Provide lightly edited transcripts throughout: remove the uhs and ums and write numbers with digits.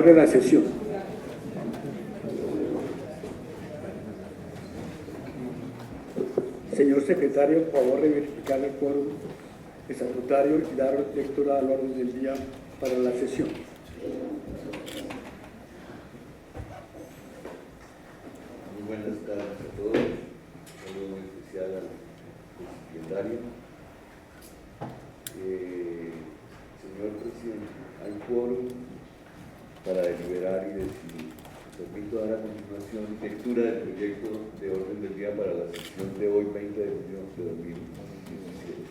Abre la sesión. Señor secretario, por favor de verificar el quórum estatutario y dar lectura al orden del día para la sesión. Muy buenas tardes a todos. Un saludo muy especial al secretario. Señor presidente, hay quórum para deliberar y decidir. Permito dar a continuación lectura del proyecto de orden del día para la sesión de hoy, 20 de junio de 2017.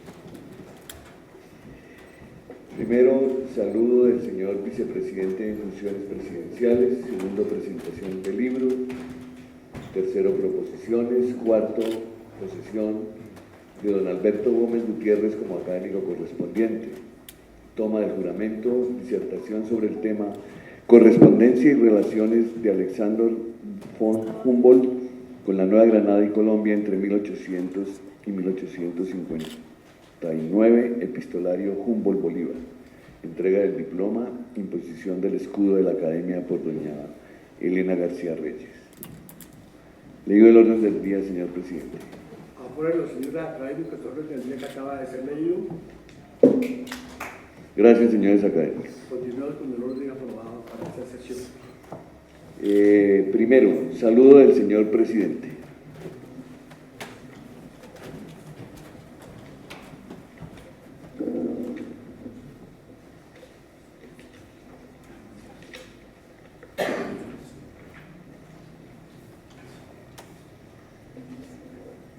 Primero, saludo del señor vicepresidente en funciones presidenciales. Segundo, presentación del libro. Tercero, proposiciones. Cuarto, posesión de don Alberto Gómez Gutiérrez como académico correspondiente. Toma del juramento, disertación sobre el tema correspondencia y relaciones de Alexander von Humboldt con la Nueva Granada y Colombia entre 1800 y 1859, epistolario Humboldt-Bolívar, entrega del diploma, imposición del escudo de la Academia por doña Elena García Reyes. Leído el orden del día, señor presidente. Ahora los señores académicos, el orden del día que acaba de ser leído. Gracias, señores académicos. Continuamos con el orden aprobado para esta sesión. Primero, saludo del señor presidente.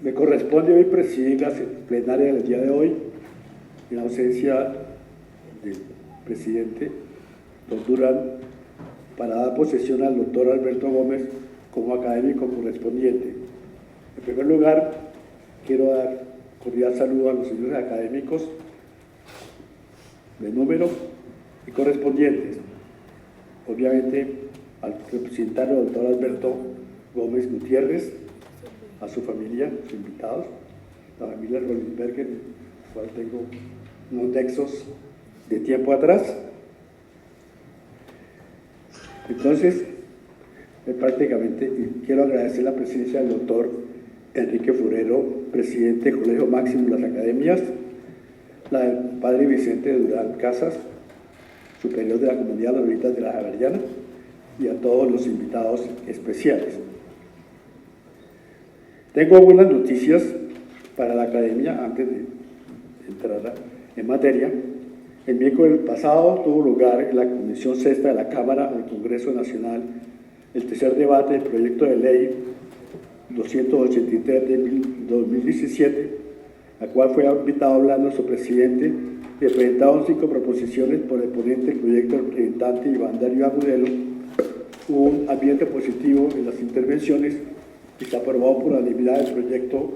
Me corresponde hoy presidir la plenaria del día de hoy, en ausencia del presidente, don Durán, para dar posesión al doctor Alberto Gómez como académico correspondiente. En primer lugar, quiero dar cordial saludo a los señores académicos de número y correspondientes. Obviamente, al representar al doctor Alberto Gómez Gutiérrez, a su familia, sus invitados, la familia Rollinsberger, con la cual tengo unos nexos de tiempo atrás. Entonces, prácticamente quiero agradecer la presencia del doctor Enrique Furero, presidente del Colegio Máximo de las Academias, la del padre Vicente Durán Casas, superior de la Comunidad de Loritas de la Javeriana, y a todos los invitados especiales. Tengo buenas noticias para la Academia antes de entrar en materia. El miércoles pasado tuvo lugar en la Comisión Sexta de la Cámara del Congreso Nacional el tercer debate del proyecto de ley 283 de 2017, a cual fue invitado a hablar nuestro presidente y presentaron 5 proposiciones por el ponente del proyecto del representante Iván Darío Agudelo. Hubo un ambiente positivo en las intervenciones y se aprobó por unanimidad el proyecto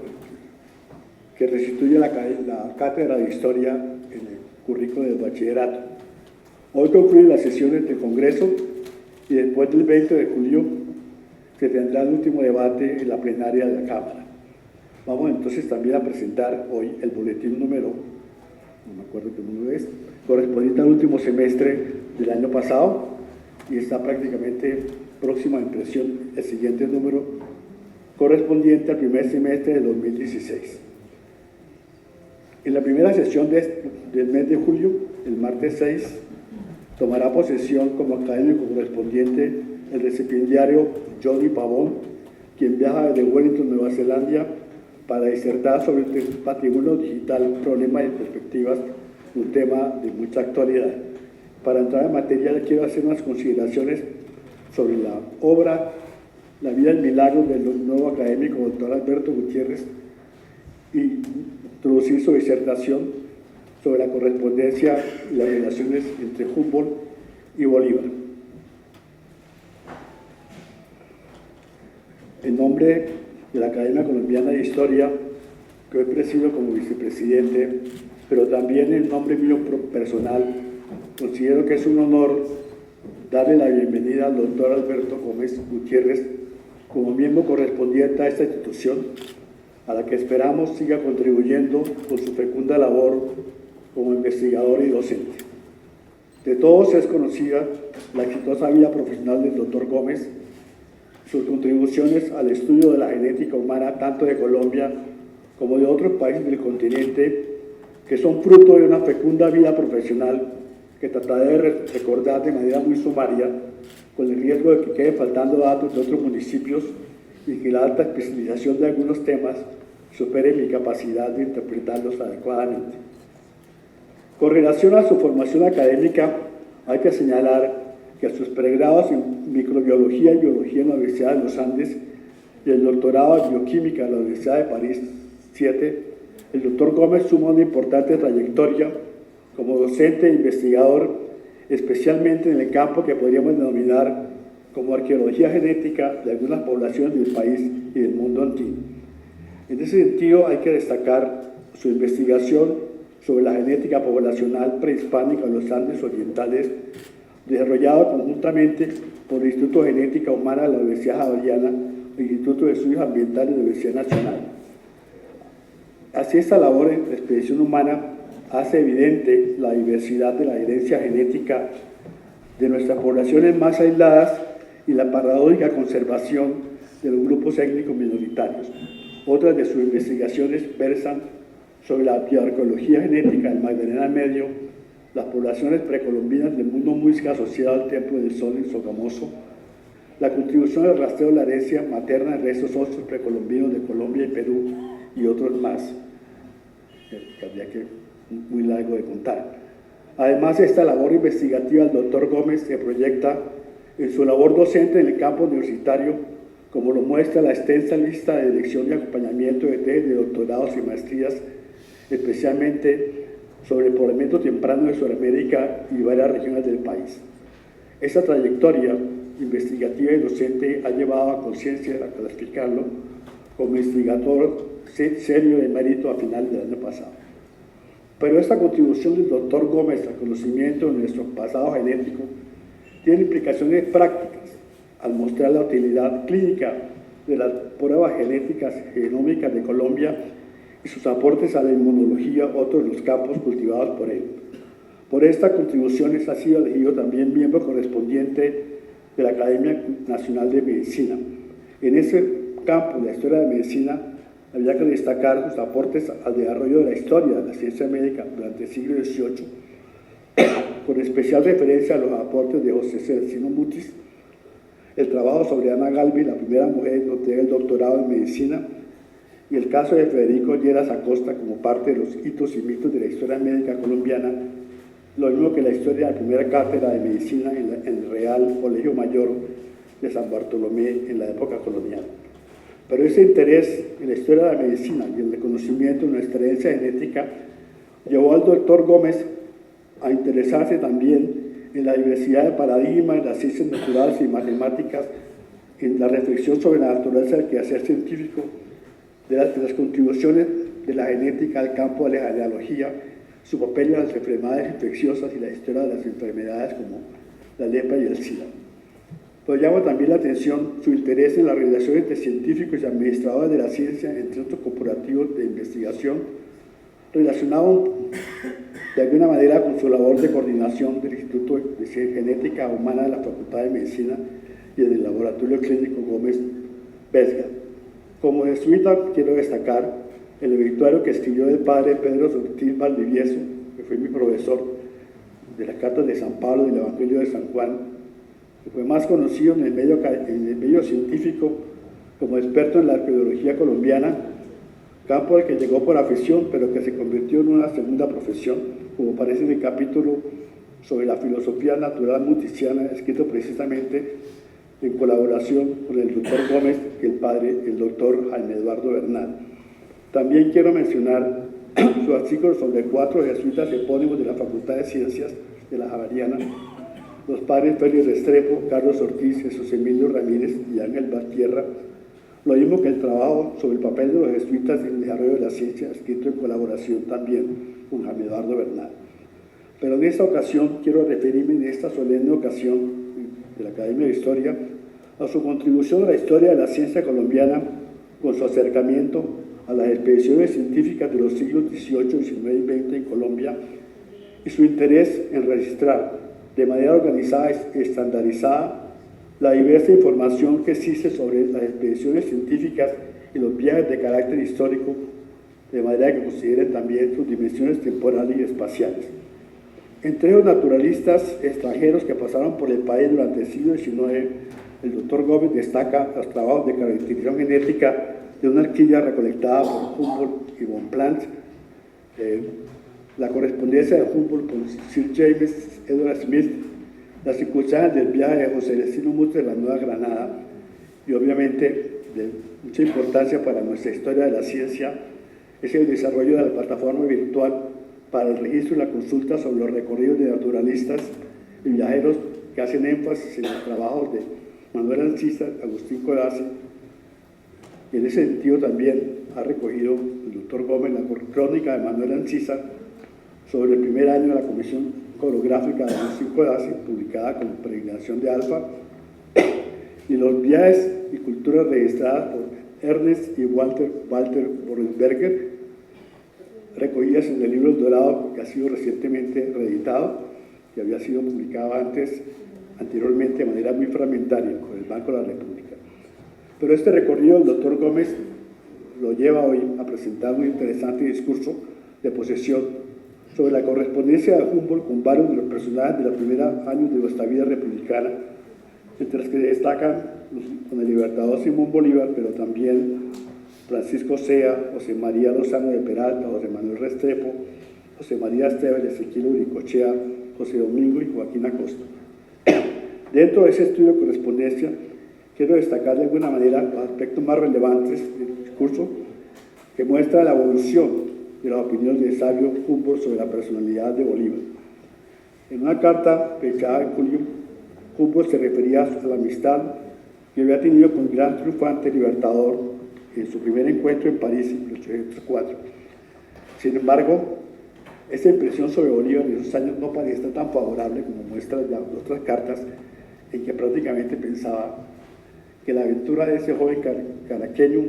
que restituye la cátedra de Historia en el currículo del bachillerato. Hoy concluyen las sesiones del Congreso y después del 20 de julio se tendrá el último debate en la plenaria de la Cámara. Vamos entonces también a presentar hoy el boletín número, no me acuerdo qué número es, correspondiente al último semestre del año pasado y está prácticamente próxima a impresión el siguiente número correspondiente al primer semestre de 2016. En la primera sesión del mes de julio, el martes 6, tomará posesión como académico correspondiente el recipiendario Johnny Pavón, quien viaja desde Wellington, Nueva Zelanda, para disertar sobre el patrimonio digital, problemas y perspectivas, un tema de mucha actualidad. Para entrar en materia, le quiero hacer unas consideraciones sobre la obra La vida del milagro del nuevo académico doctor Alberto Gutiérrez y introducir su disertación sobre la correspondencia y las relaciones entre Humboldt y Bolívar. En nombre de la Academia Colombiana de Historia, que hoy presido como vicepresidente, pero también en nombre mío personal, considero que es un honor darle la bienvenida al doctor Alberto Gómez Gutiérrez como miembro correspondiente a esta institución, a la que esperamos siga contribuyendo con su fecunda labor como investigador y docente. De todos es conocida la exitosa vida profesional del Dr. Gómez, sus contribuciones al estudio de la genética humana tanto de Colombia como de otros países del continente, que son fruto de una fecunda vida profesional que trataré de recordar de manera muy sumaria, con el riesgo de que quede faltando datos de otros municipios y que la alta especialización de algunos temas supere mi capacidad de interpretarlos adecuadamente. Con relación a su formación académica, hay que señalar que a sus pregrados en microbiología y biología en la Universidad de los Andes y el doctorado en bioquímica en la Universidad de París 7, el doctor Gómez suma una importante trayectoria como docente e investigador, especialmente en el campo que podríamos denominar como arqueología genética de algunas poblaciones del país y del mundo antiguo. En ese sentido, hay que destacar su investigación sobre la genética poblacional prehispánica de los Andes orientales, desarrollado conjuntamente por el Instituto de Genética Humana de la Universidad Javeriana y el Instituto de Estudios Ambientales de la Universidad Nacional. Así, esta labor en la expedición humana hace evidente la diversidad de la herencia genética de nuestras poblaciones más aisladas y la paradójica conservación de los grupos étnicos minoritarios. Otras de sus investigaciones versan sobre la bioarqueología genética del Magdalena Medio, las poblaciones precolombinas del mundo muisca asociado al Templo del Sol en Sogamoso, la contribución al rastreo de la herencia materna de restos óseos precolombinos de Colombia y Perú y otros más, que habría que muy largo de contar. Además, esta labor investigativa del doctor Gómez se proyecta en su labor docente en el campo universitario, como lo muestra la extensa lista de dirección y acompañamiento de tesis de doctorados y maestrías, especialmente sobre el poblamiento temprano de Sudamérica y varias regiones del país. Esta trayectoria investigativa y docente ha llevado a conciencia, a clasificarlo como investigador serio de mérito a finales del año pasado. Pero esta contribución del doctor Gómez al conocimiento de nuestro pasado genético tiene implicaciones prácticas al mostrar la utilidad clínica de las pruebas genéticas genómicas de Colombia y sus aportes a la inmunología, otros de los campos cultivados por él. Por estas contribuciones ha sido elegido también miembro correspondiente de la Academia Nacional de Medicina. En ese campo, la historia de medicina, había que destacar sus aportes al desarrollo de la historia de la ciencia médica durante el siglo XVIII, con especial referencia a los aportes de José Celestino Mutis, el trabajo sobre Ana Galvi, la primera mujer en obtener el doctorado en medicina, y el caso de Federico Lleras Acosta como parte de los hitos y mitos de la historia médica colombiana, lo mismo que la historia de la primera cátedra de medicina en el Real Colegio Mayor de San Bartolomé en la época colonial. Pero ese interés en la historia de la medicina y el reconocimiento de nuestra herencia genética llevó al doctor Gómez a interesarse también en la diversidad de paradigmas en las ciencias naturales y matemáticas, en la reflexión sobre la naturaleza del quehacer científico, de las contribuciones de la genética al campo de la genealogía, su papel en las enfermedades infecciosas y la historia de las enfermedades como la lepra y el SIDA. Pero llama también la atención su interés en la relación entre científicos y administradores de la ciencia en centros corporativos de investigación, relacionado de alguna manera con su labor de coordinación del Instituto de Genética Humana de la Facultad de Medicina y del Laboratorio Clínico Gómez Vesga. Como jesuita, quiero destacar el obituario que escribió el padre Pedro Ortiz Valdivieso, que fue mi profesor de las cartas de San Pablo y del Evangelio de San Juan, que fue más conocido en el medio científico como experto en la arqueología colombiana, campo al que llegó por afición, pero que se convirtió en una segunda profesión, como aparece en el capítulo sobre la filosofía natural muticiana, escrito precisamente en colaboración con el doctor Gómez y el padre, el doctor Jaime Eduardo Bernal. También quiero mencionar su artículo sobre 4 jesuitas epónimos de la Facultad de Ciencias de la Javeriana, los padres Félix Restrepo, Carlos Ortiz, Jesús Emilio Ramírez y Ángel Valtierra, lo mismo que el trabajo sobre el papel de los jesuitas en el desarrollo de la ciencia, escrito en colaboración también con Jaime Eduardo Bernal. Pero en esta ocasión quiero referirme, en esta solemne ocasión de la Academia de Historia, a su contribución a la historia de la ciencia colombiana con su acercamiento a las expediciones científicas de los siglos XVIII, XIX y XX en Colombia y su interés en registrar de manera organizada y estandarizada la diversa información que existe sobre las expediciones científicas y los viajes de carácter histórico, de manera que consideren también sus dimensiones temporales y espaciales. Entre los naturalistas extranjeros que pasaron por el país durante el siglo XIX, el doctor Gómez destaca los trabajos de caracterización genética de una arquilla recolectada por Humboldt y Bonpland, la correspondencia de Humboldt con Sir James Edward Smith, las circunstancias del viaje de José Celestino Muster a la Nueva Granada y obviamente de mucha importancia para nuestra historia de la ciencia es el desarrollo de la plataforma virtual para el registro y la consulta sobre los recorridos de naturalistas y viajeros que hacen énfasis en los trabajos de Manuel Ancísar, Agustín Codazzi. Y en ese sentido también ha recogido el doctor Gómez la crónica de Manuel Ancísar sobre el primer año de la Comisión Coreográfica de Agustín Codazzi, publicada como Peregrinación de Alfa, y los viajes y culturas registradas por Ernest y Walter Borensberger, recogidas en el libro El Dorado, que ha sido recientemente reeditado, que había sido publicado anteriormente de manera muy fragmentaria por el Banco de la República. Pero este recorrido el doctor Gómez lo lleva hoy a presentar un interesante discurso de posesión sobre la correspondencia de Humboldt con varios de los personajes de los primeros años de nuestra vida republicana, entre los que destacan con el libertador Simón Bolívar, pero también Francisco Sea, José María Lozano de Peralta, José Manuel Restrepo, José María Esteban, Ezequiel Uricochea, José Domingo y Joaquín Acosta. Dentro de ese estudio de correspondencia, quiero destacar de alguna manera los aspectos más relevantes del discurso que muestra la evolución de la opinión del sabio Humboldt sobre la personalidad de Bolívar. En una carta fechada en julio, Humboldt se refería a la amistad que había tenido con el gran triunfante libertador en su primer encuentro en París en 1804. Sin embargo, esta impresión sobre Bolívar en esos años no parecía tan favorable como muestran ya otras cartas en que prácticamente pensaba que la aventura de ese joven caraqueño,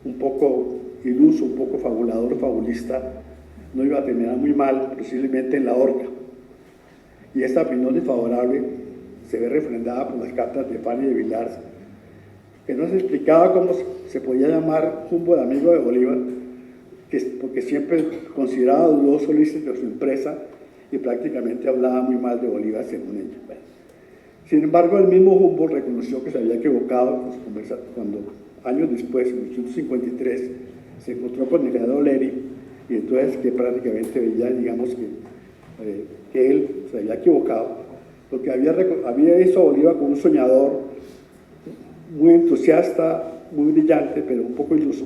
un poco iluso, un poco fabulador, fabulista, no iba a terminar muy mal, posiblemente en la horca. Y esta opinión desfavorable se ve refrendada por las cartas de Fanny de Villars, que no se explicaba cómo se podía llamar Humboldt amigo de Bolívar, porque siempre consideraba dudoso el éxito de su empresa y prácticamente hablaba muy mal de Bolívar según ella. Bueno. Sin embargo, el mismo Humboldt reconoció que se había equivocado cuando años después, en 1853, se encontró con el general Lery y entonces que prácticamente veía, digamos, que él se había equivocado, porque había visto a Bolívar como un soñador muy entusiasta, muy brillante, pero un poco iluso.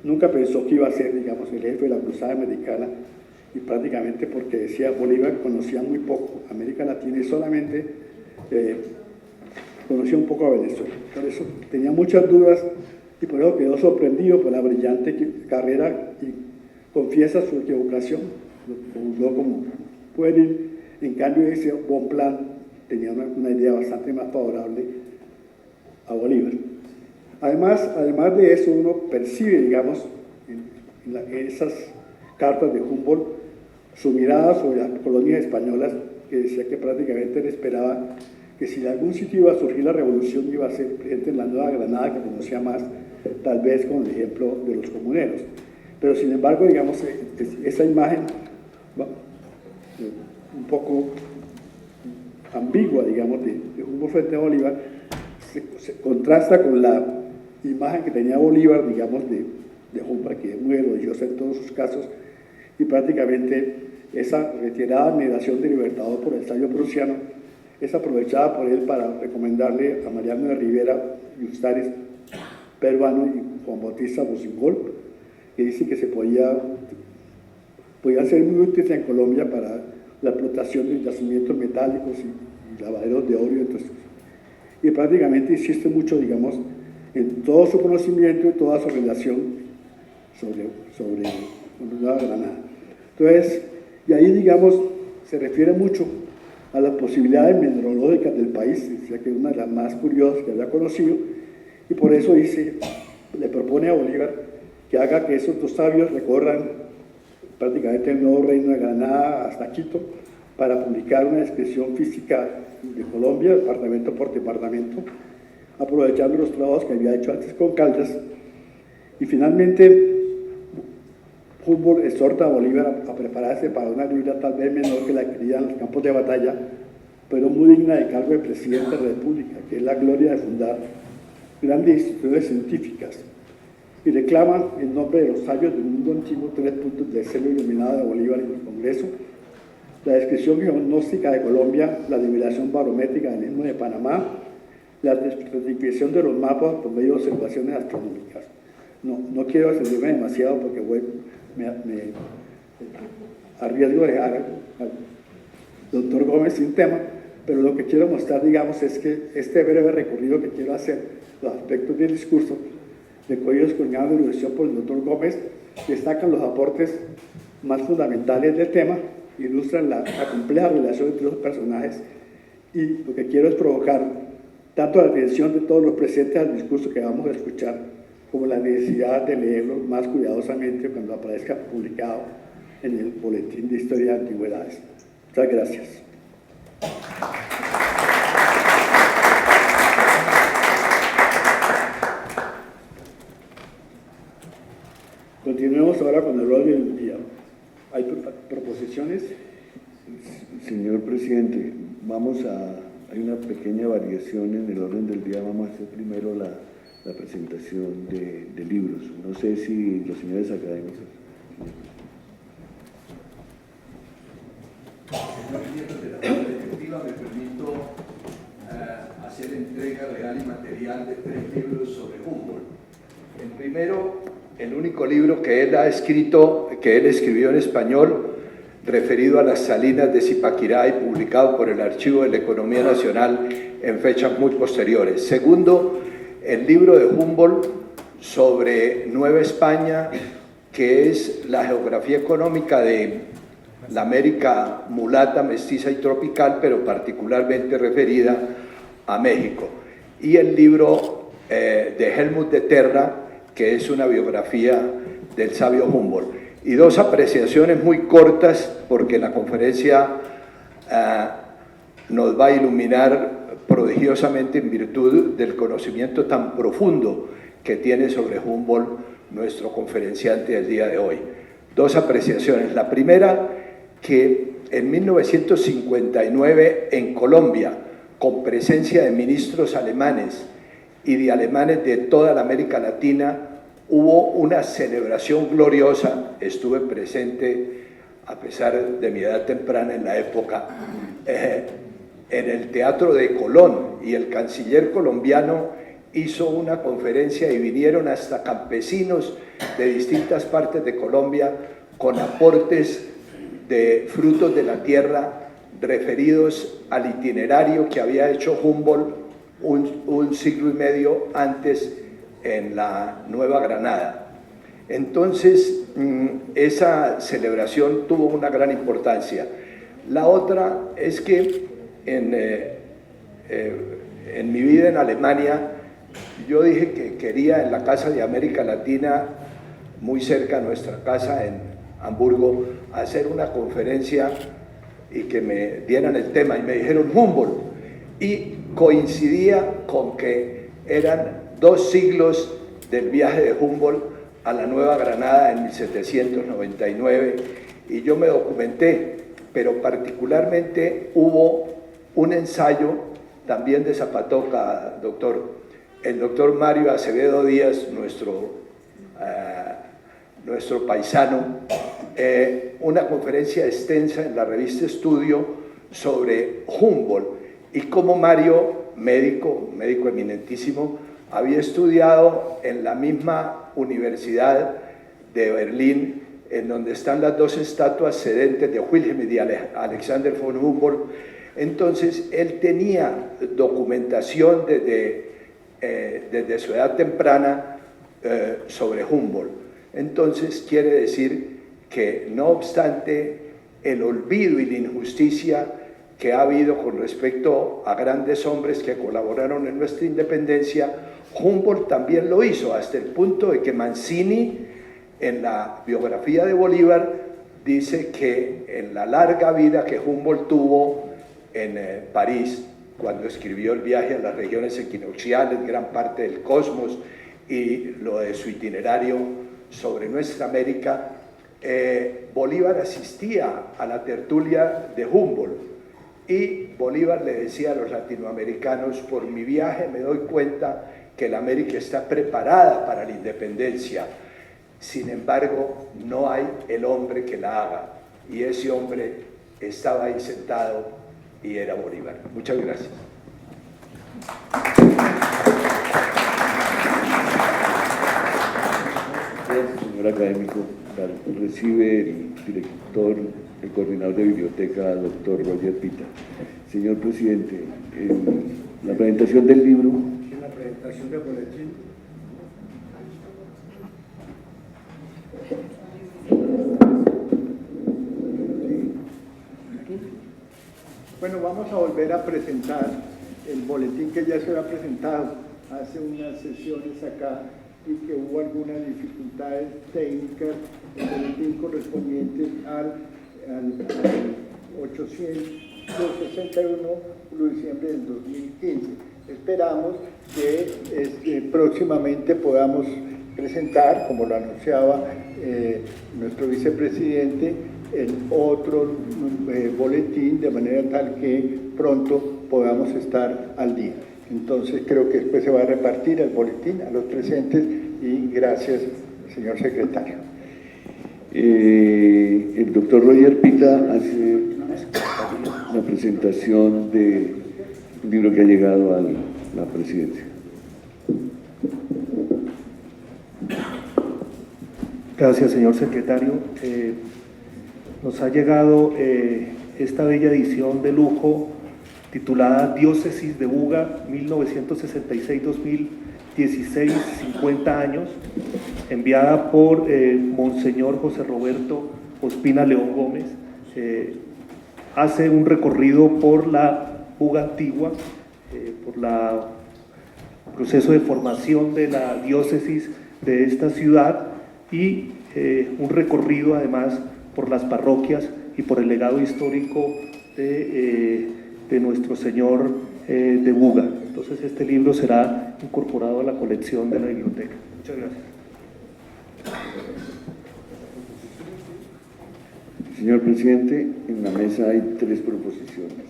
Nunca pensó que iba a ser, digamos, el jefe de la cruzada americana, y prácticamente porque decía Bolívar conocía muy poco América Latina y solamente conocía un poco a Venezuela. Por eso tenía muchas dudas y por eso quedó sorprendido por la brillante carrera y confiesa su equivocación, lo como pueden. En cambio, ese Bonpland tenía una idea bastante más favorable a Bolívar. Además de eso, uno percibe, digamos, en esas cartas de Humboldt, su mirada sobre las colonias españolas, que decía que prácticamente él esperaba que si de algún sitio iba a surgir la revolución, iba a ser presente en la Nueva Granada, que conocía más, tal vez con el ejemplo de los comuneros. Pero sin embargo, digamos, esa imagen un poco ambigua, digamos, de Humboldt frente a Bolívar, se contrasta con la imagen que tenía Bolívar, digamos, de Humboldt, que es muy elogiosa en todos sus casos, y prácticamente esa retirada admiración del libertador por el sabio prusiano es aprovechada por él para recomendarle a Mariano de Rivera y Ustares, peruano, y Juan Bautista Bocingol, que dice que podían ser muy útiles en Colombia para la explotación de yacimientos metálicos y lavaderos de oro y otras cosas. Y prácticamente insiste mucho, digamos, en todo su conocimiento y toda su relación sobre Nueva Granada. Entonces, y ahí, digamos, se refiere mucho a las posibilidades mineralógicas del país, ya que es una de las más curiosas que había conocido, y por eso le propone a Bolívar que haga que esos dos sabios recorran prácticamente el nuevo reino de Granada hasta Quito, para publicar una descripción física de Colombia, departamento por departamento, aprovechando los trabajos que había hecho antes con Caldas. Y finalmente, Humboldt exhorta a Bolívar a prepararse para una vida tal vez menor que la que quería en los campos de batalla, pero muy digna de cargo de presidente de la República, que es la gloria de fundar grandes instituciones científicas. Y reclaman, en nombre de los sabios del mundo antiguo, 3 puntos del celo iluminado de Bolívar en el Congreso: la descripción geognóstica de Colombia, la nivelación barométrica del Istmo de Panamá, la descripción de los mapas por medio de observaciones astronómicas. No quiero extenderme demasiado porque me arriesgo de dejar al doctor Gómez sin tema, pero lo que quiero mostrar, digamos, es que este breve recorrido que quiero hacer, los aspectos del discurso, recogidos con gran erudición por el doctor Gómez, destacan los aportes más fundamentales del tema, ilustran la compleja relación entre los personajes, y lo que quiero es provocar tanto la atención de todos los presentes al discurso que vamos a escuchar, como la necesidad de leerlo más cuidadosamente cuando aparezca publicado en el Boletín de Historia de Antigüedades. Muchas gracias. Continuemos ahora con el orden del día. ¿Hay proposiciones? Señor presidente, hay una pequeña variación en el orden del día. Vamos a hacer primero la presentación de libros. No sé si los señores académicos. Señor miembro de la Junta Directiva, me permito hacer entrega real y material de 3 libros sobre Humboldt. El primero, el único libro que él ha escrito, que él escribió en español, referido a las salinas de Zipaquirá y publicado por el Archivo de la Economía Nacional en fechas muy posteriores. Segundo, el libro de Humboldt sobre Nueva España, que es la geografía económica de la América mulata, mestiza y tropical, pero particularmente referida a México. Y el libro de Helmut de Terra, que es una biografía del sabio Humboldt. Y 2 apreciaciones muy cortas, porque la conferencia nos va a iluminar prodigiosamente en virtud del conocimiento tan profundo que tiene sobre Humboldt nuestro conferenciante del día de hoy. 2 apreciaciones. La primera, que en 1959 en Colombia, con presencia de ministros alemanes y de alemanes de toda la América Latina, hubo una celebración gloriosa. Estuve presente, a pesar de mi edad temprana en la época, en el Teatro de Colón, y el canciller colombiano hizo una conferencia y vinieron hasta campesinos de distintas partes de Colombia con aportes de frutos de la tierra referidos al itinerario que había hecho Humboldt un siglo y medio antes en la Nueva Granada. Entonces, esa celebración tuvo una gran importancia. La otra es que en mi vida en Alemania, yo dije que quería en la Casa de América Latina, muy cerca de nuestra casa en Hamburgo, hacer una conferencia y que me dieran el tema, y me dijeron Humboldt, y coincidía con que eran 2 siglos del viaje de Humboldt a la Nueva Granada en 1799, y yo me documenté, pero particularmente hubo un ensayo también de Zapatoca, el doctor Mario Acevedo Díaz, nuestro paisano, una conferencia extensa en la revista Estudio sobre Humboldt, y cómo Mario, médico eminentísimo, había estudiado en la misma universidad de Berlín, en donde están las 2 estatuas sedentes de Wilhelm y de Alexander von Humboldt. Entonces, él tenía documentación desde su edad temprana sobre Humboldt. Entonces, quiere decir que, no obstante el olvido y la injusticia que ha habido con respecto a grandes hombres que colaboraron en nuestra independencia, Humboldt también lo hizo, hasta el punto de que Mancini, en la biografía de Bolívar, dice que en la larga vida que Humboldt tuvo en París, cuando escribió El viaje a las regiones equinocciales, gran parte del cosmos y lo de su itinerario sobre nuestra América, Bolívar asistía a la tertulia de Humboldt y Bolívar le decía a los latinoamericanos: por mi viaje me doy cuenta que la América está preparada para la independencia, sin embargo no hay el hombre que la haga, y ese hombre estaba ahí sentado y era Bolívar. Muchas gracias. Gracias, señor académico. Recibe el director, el coordinador de biblioteca, doctor Roger Pita. Señor presidente, la presentación del libro. En la presentación del boletín. Bueno, vamos a volver a presentar el boletín que ya se había presentado hace unas sesiones acá y que hubo algunas dificultades técnicas. El boletín correspondiente al 861 de diciembre del 2015. Esperamos que próximamente podamos presentar, como lo anunciaba nuestro vicepresidente, el otro boletín, de manera tal que pronto podamos estar al día. Entonces creo que después se va a repartir el boletín a los presentes y gracias, señor secretario. El doctor Roger Pita hace la presentación del libro que ha llegado a la presidencia. Gracias, señor secretario. Nos ha llegado esta bella edición de lujo titulada Diócesis de Buga 1966-2016, 50 años, enviada por Monseñor José Roberto Ospina León Gómez. Hace un recorrido por la Buga antigua, por el proceso de formación de la diócesis de esta ciudad y un recorrido además por las parroquias y por el legado histórico de nuestro Señor de Buga. Entonces este libro será incorporado a la colección de la biblioteca. Muchas gracias. Señor presidente, en la mesa hay 3 proposiciones.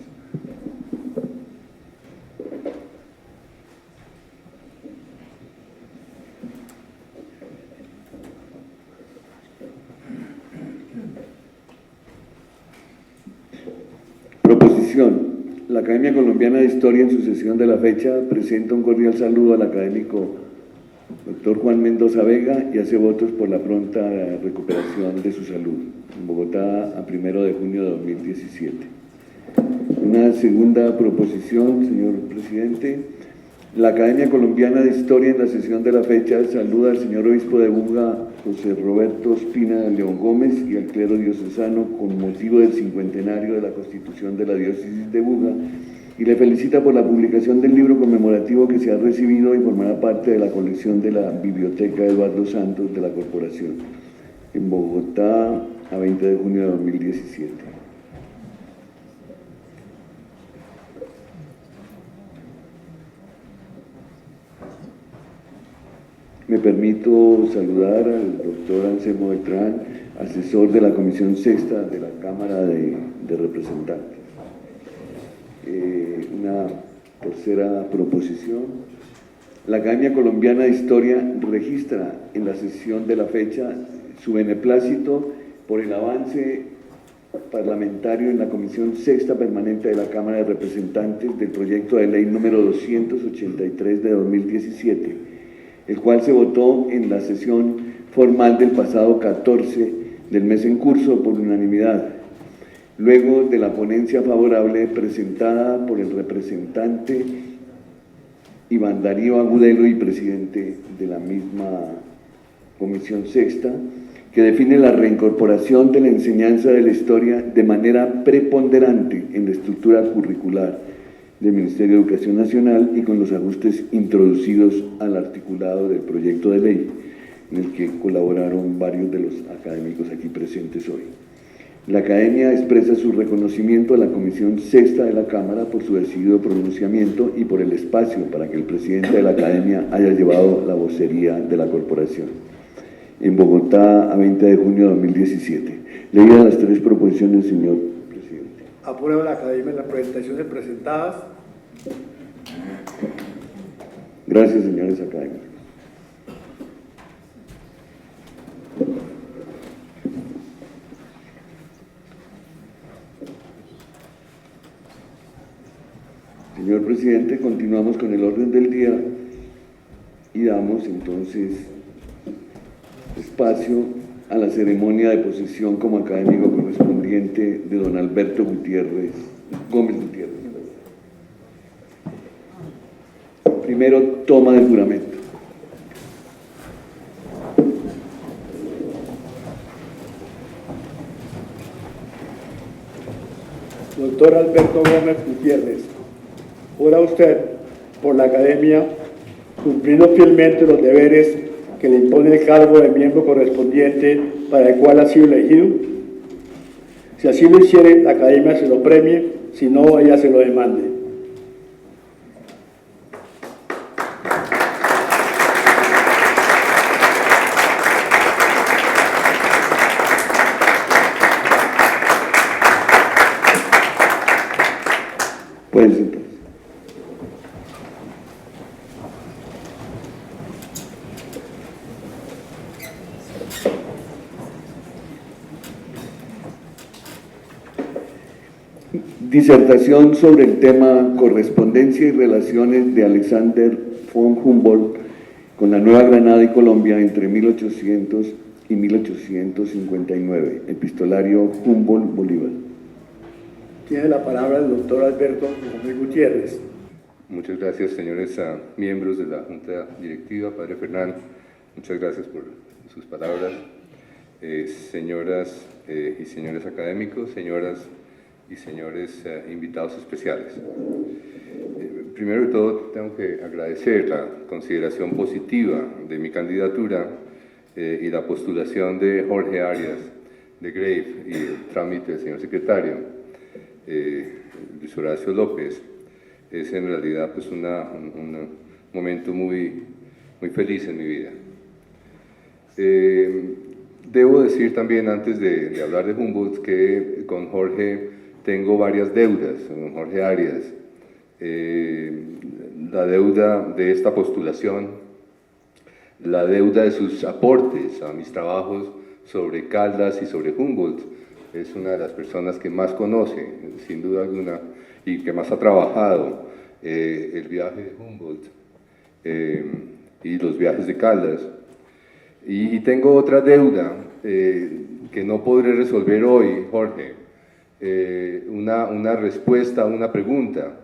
Proposición. La Academia Colombiana de Historia, en su sesión de la fecha, presenta un cordial saludo al académico doctor Juan Mendoza Vega y hace votos por la pronta recuperación de su salud. En Bogotá, a 1 de junio de 2017. Una segunda proposición, señor presidente. La Academia Colombiana de Historia, en la sesión de la fecha, saluda al señor obispo de Buga, José Roberto Ospina León Gómez, y al clero diocesano con motivo del 50º de la constitución de la diócesis de Buga, y le felicita por la publicación del libro conmemorativo que se ha recibido y formará parte de la colección de la Biblioteca Eduardo Santos de la Corporación. En Bogotá, a 20 de junio de 2017. Me permito saludar al doctor Anselmo Beltrán, asesor de la Comisión Sexta de la Cámara de Representantes. Una tercera proposición. La Academia Colombiana de Historia registra en la sesión de la fecha su beneplácito por el avance parlamentario en la Comisión Sexta Permanente de la Cámara de Representantes del proyecto de ley número 283 de 2017, el cual se votó en la sesión formal del pasado 14 del mes en curso por unanimidad, luego de la ponencia favorable presentada por el representante Iván Darío Agudelo y presidente de la misma Comisión Sexta, que define la reincorporación de la enseñanza de la historia de manera preponderante en la estructura curricular del Ministerio de Educación Nacional y con los ajustes introducidos al articulado del proyecto de ley, en el que colaboraron varios de los académicos aquí presentes hoy. La Academia expresa su reconocimiento a la Comisión Sexta de la Cámara por su decidido pronunciamiento y por el espacio para que el presidente de la Academia haya llevado la vocería de la corporación. En Bogotá, a 20 de junio de 2017. Leídas las tres proposiciones, señor presidente. Aprueba la Academia las presentaciones presentadas. Gracias, señores académicos. Señor presidente, continuamos con el orden del día y damos entonces espacio a la ceremonia de posesión como académico correspondiente de don Alberto Gómez Gutiérrez. Primero, toma del juramento. Doctor Alberto Gómez Gutiérrez, jura usted por la Academia, cumpliendo fielmente los deberes que le impone el cargo de miembro correspondiente para el cual ha sido elegido. Si así lo hiciere, la Academia se lo premie, si no, ella se lo demande. Pueden sentarse. Disertación sobre el tema Correspondencia y relaciones de Alexander von Humboldt con la Nueva Granada y Colombia entre 1800 y 1859. Epistolario Humboldt-Bolívar. Tiene la palabra el doctor Alberto Gómez Gutiérrez. Muchas gracias, señores miembros de la Junta Directiva. Padre Fernán, muchas gracias por sus palabras. Señoras y señores académicos, señoras y señores invitados especiales. Primero de todo, tengo que agradecer la consideración positiva de mi candidatura y la postulación de Jorge Arias de Grave y el trámite del señor secretario, Luis Horacio López. Es en realidad pues un momento muy feliz en mi vida. Debo decir también, antes de hablar de Humboldt, que con Jorge tengo varias deudas, con Jorge Arias. La deuda de esta postulación, la deuda de sus aportes a mis trabajos sobre Caldas y sobre Humboldt. Es una de las personas que más conoce, sin duda alguna, y que más ha trabajado el viaje de Humboldt y los viajes de Caldas. Y tengo otra deuda que no podré resolver hoy, Jorge. Una respuesta a una pregunta.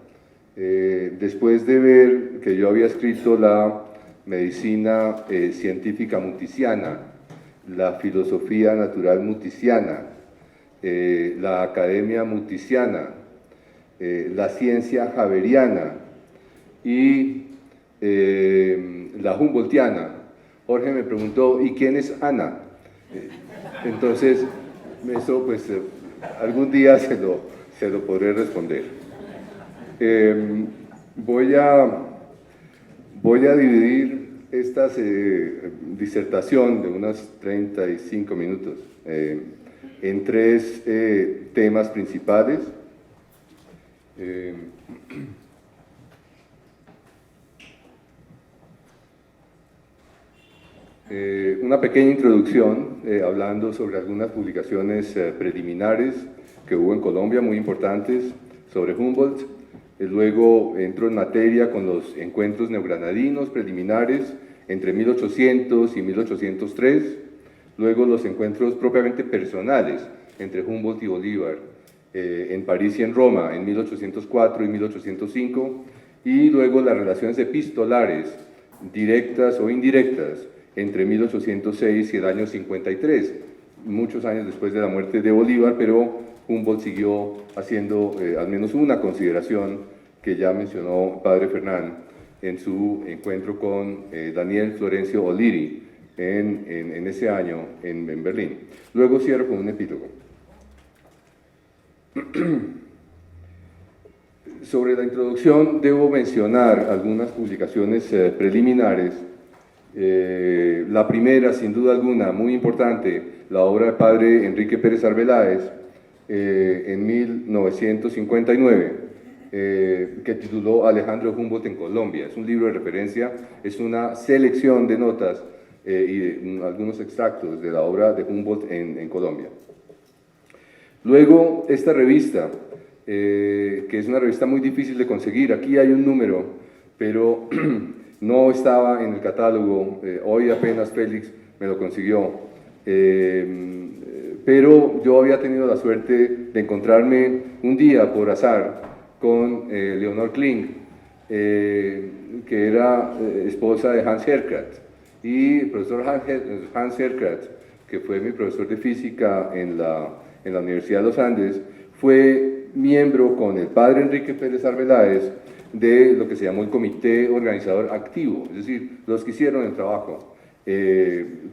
Después de ver que yo había escrito la medicina científica muticiana, la filosofía natural muticiana, la academia muticiana, la ciencia javeriana y la humboldtiana, Jorge me preguntó, ¿y quién es Ana? Entonces, eso pues algún día se lo podré responder. Voy a dividir esta disertación de unos 35 minutos en tres temas principales. Una pequeña introducción hablando sobre algunas publicaciones preliminares que hubo en Colombia muy importantes sobre Humboldt. Luego entro en materia con los encuentros neogranadinos preliminares entre 1800 y 1803. Luego los encuentros propiamente personales entre Humboldt y Bolívar en París y en Roma en 1804 y 1805. Y luego las relaciones epistolares directas o indirectas entre 1806 y el año 53, muchos años después de la muerte de Bolívar, pero Humboldt siguió haciendo al menos una consideración que ya mencionó Padre Fernán en su encuentro con Daniel Florencio O'Leary en ese año en Berlín. Luego cierro con un epílogo. Sobre la introducción debo mencionar algunas publicaciones preliminares. La primera, sin duda alguna, muy importante, la obra del padre Enrique Pérez Arbeláez, en 1959, que tituló Alejandro Humboldt en Colombia. Es un libro de referencia, es una selección de notas y de algunos extractos de la obra de Humboldt en Colombia. Luego, esta revista, que es una revista muy difícil de conseguir. Aquí hay un número, pero no estaba en el catálogo. Hoy apenas Félix me lo consiguió. Pero yo había tenido la suerte de encontrarme un día por azar con Leonor Kling, que era esposa de Hans Herkrat. Y el profesor Hans Herkrat, que fue mi profesor de física en la Universidad de los Andes, fue miembro con el padre Enrique Pérez Arbeláez de lo que se llamó el Comité Organizador Activo, es decir, los que hicieron el trabajo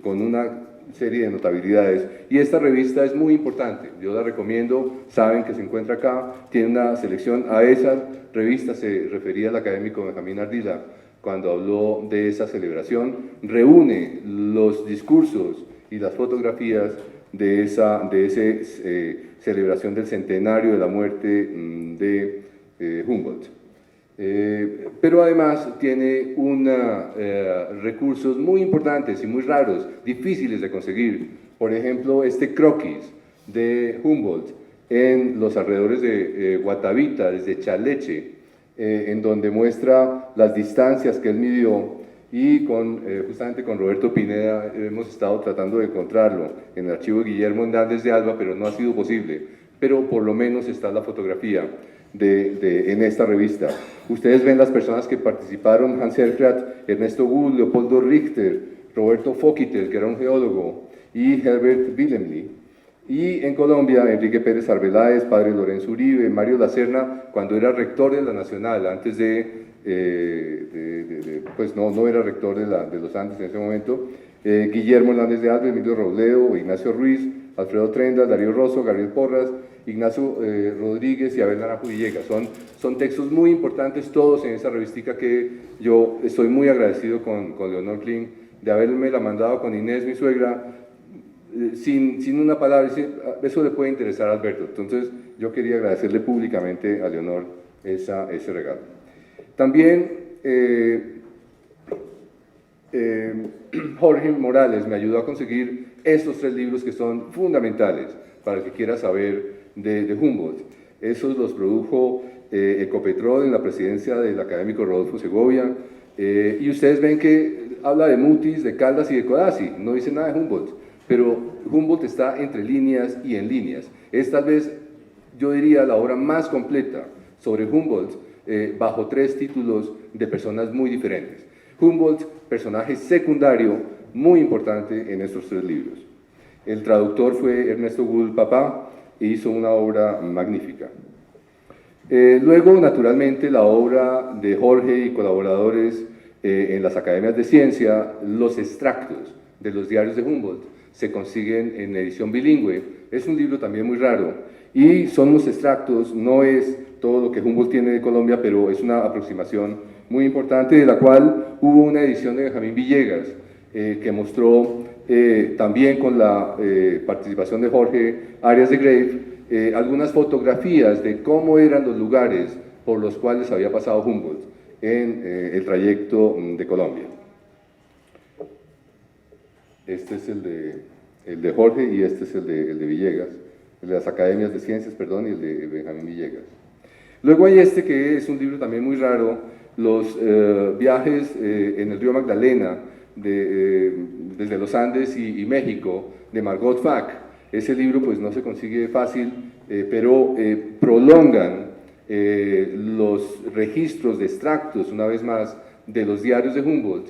con una serie de notabilidades. Y esta revista es muy importante, yo la recomiendo, saben que se encuentra acá, tiene una selección. A esa revista se refería el académico Benjamín Ardila cuando habló de esa celebración, reúne los discursos y las fotografías de esa celebración del centenario de la muerte de Humboldt. Pero además tiene recursos muy importantes y muy raros, difíciles de conseguir. Por ejemplo, este croquis de Humboldt en los alrededores de Guatavita, desde Chaleche, en donde muestra las distancias que él midió, y justamente con Roberto Pineda hemos estado tratando de encontrarlo en el archivo de Guillermo Hernández de Alba, pero no ha sido posible. Pero por lo menos está la fotografía en esta revista. Ustedes ven las personas que participaron: Hans Herkrat, Ernesto Gull, Leopoldo Richter, Roberto Fokittel, que era un geólogo, y Herbert Willemli. Y en Colombia, Enrique Pérez Arbeláez, padre Lorenzo Uribe, Mario Lacerna, cuando era rector de la Nacional, antes pues no era rector de los Andes en ese momento, Guillermo Hernández de Alba, Emilio Robledo, Ignacio Ruiz, Alfredo Trendas, Darío Rosso, Gabriel Porras, Ignacio Rodríguez y Abel Naranjo Villegas. Son textos muy importantes todos en esa revistica, que yo estoy muy agradecido con Leonor Kling de haberme la mandado con Inés, mi suegra, sin una palabra. Eso le puede interesar a Alberto. Entonces yo quería agradecerle públicamente a Leonor ese regalo. También Jorge Morales me ayudó a conseguir estos 3 libros que son fundamentales para el que quiera saber de Humboldt. Esos los produjo Ecopetrol en la presidencia del académico Rodolfo Segovia, y ustedes ven que habla de Mutis, de Caldas y de Codazzi, no dice nada de Humboldt, pero Humboldt está entre líneas y en líneas. Es tal vez, yo diría, la obra más completa sobre Humboldt, bajo 3 títulos de personas muy diferentes. Humboldt, personaje secundario muy importante en estos 3 libros. El traductor fue Ernesto Gull Papá, e hizo una obra magnífica. Luego, naturalmente, la obra de Jorge y colaboradores en las academias de ciencia, los extractos de los diarios de Humboldt se consiguen en edición bilingüe. Es un libro también muy raro, y son los extractos, no es todo lo que Humboldt tiene de Colombia, pero es una aproximación muy importante, de la cual hubo una edición de Benjamín Villegas, que mostró también con la participación de Jorge Arias de Grave, algunas fotografías de cómo eran los lugares por los cuales había pasado Humboldt en el trayecto de Colombia. Este es el de Jorge, y este es el de Villegas, el de las academias de ciencias, perdón, y el de Benjamín Villegas. Luego hay este, que es un libro también muy raro, los viajes en el río Magdalena, desde los Andes y México, de Margot Fack. Ese libro pues no se consigue fácil, pero prolongan los registros de extractos, una vez más, de los diarios de Humboldt,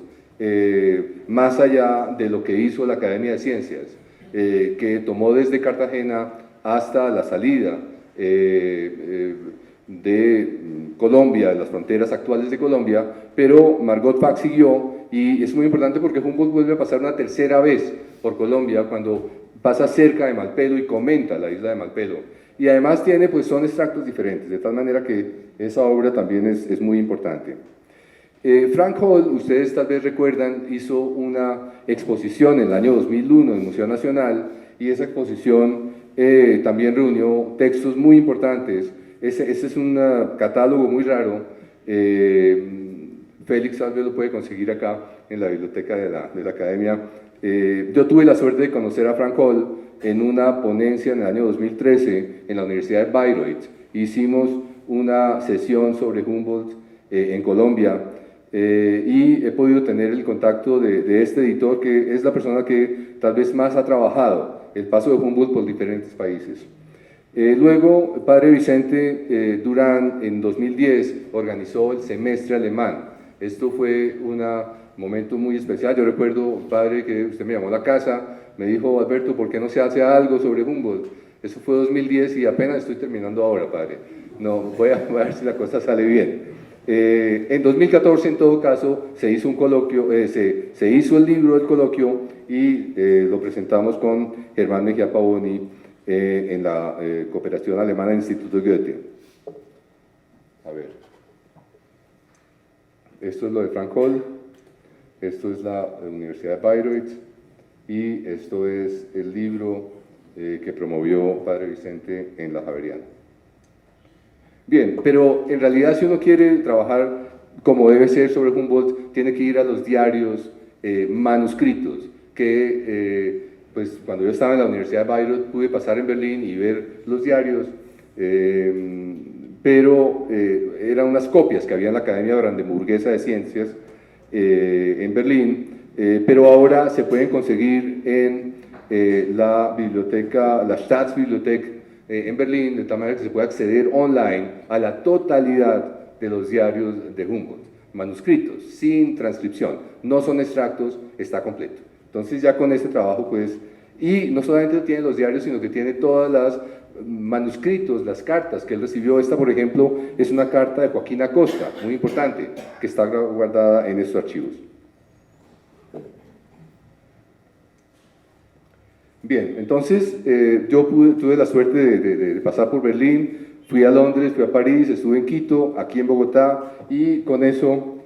más allá de lo que hizo la Academia de Ciencias, que tomó desde Cartagena hasta la salida de Colombia, de las fronteras actuales de Colombia, pero Margot Fack siguió, y es muy importante porque Humboldt vuelve a pasar una 3.ª vez por Colombia, cuando pasa cerca de Malpelo y comenta la isla de Malpelo. y además tiene, pues son extractos diferentes, de tal manera que esa obra también es muy importante. Frank Hall, ustedes tal vez recuerdan, hizo una exposición en el año 2001 en el Museo Nacional, y esa exposición también reunió textos muy importantes. Ese es un catálogo muy raro. Félix tal vez lo puede conseguir acá en la biblioteca de la Academia. Yo tuve la suerte de conocer a Frank Hall en una ponencia en el año 2013 en la Universidad de Bayreuth. Hicimos una sesión sobre Humboldt en Colombia, y he podido tener el contacto de este editor, que es la persona que tal vez más ha trabajado el paso de Humboldt por diferentes países. Luego, padre Vicente Durán, en 2010, organizó el semestre alemán. Esto fue un momento muy especial. Yo recuerdo, padre, que usted me llamó a la casa, me dijo: Alberto, ¿por qué no se hace algo sobre Humboldt? Eso fue 2010 y apenas estoy terminando ahora, padre. No, voy a ver si la cosa sale bien. En 2014, en todo caso, se hizo un coloquio, se hizo el libro del coloquio, y lo presentamos con Germán Mejía Pavoni en la cooperación alemana del Instituto Goethe. A ver. Esto es lo de Frank Hall, esto es la Universidad de Bayreuth, y esto es el libro que promovió padre Vicente en la Javeriana. Bien, pero en realidad, si uno quiere trabajar como debe ser sobre Humboldt, tiene que ir a los diarios manuscritos, que pues cuando yo estaba en la Universidad de Bayreuth pude pasar en Berlín y ver los diarios, pero eran unas copias que había en la Academia Brandeburguesa de Ciencias en Berlín, pero ahora se pueden conseguir en la biblioteca, la Staatsbibliothek en Berlín, de tal manera que se puede acceder online a la totalidad de los diarios de Humboldt, manuscritos, sin transcripción, no son extractos, está completo. Entonces ya con este trabajo, pues, y no solamente tiene los diarios, sino que tiene todas las manuscritos, las cartas que él recibió. Esta, por ejemplo, es una carta de Joaquín Acosta, muy importante, que está guardada en estos archivos. Bien, entonces yo tuve la suerte de pasar por Berlín, fui a Londres, fui a París, estuve en Quito, aquí en Bogotá, y con eso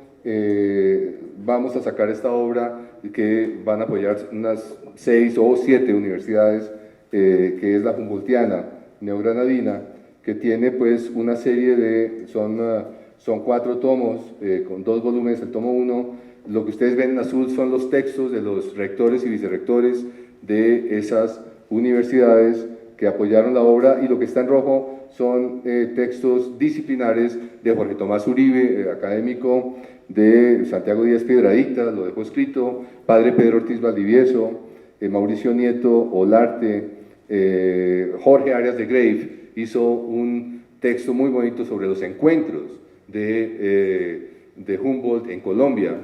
vamos a sacar esta obra que van a apoyar unas 6 o 7 universidades, que es la Humboldtiana neogranadina, que tiene pues una serie de, son 4 tomos con 2 volúmenes. El tomo 1, lo que ustedes ven en azul son los textos de los rectores y vicerrectores de esas universidades que apoyaron la obra, y lo que está en rojo son textos disciplinares de Jorge Tomás Uribe, académico de Santiago Díaz Piedradita, lo dejó escrito, padre Pedro Ortiz Valdivieso, Mauricio Nieto Olarte, Jorge Arias de Grave hizo un texto muy bonito sobre los encuentros de Humboldt en Colombia.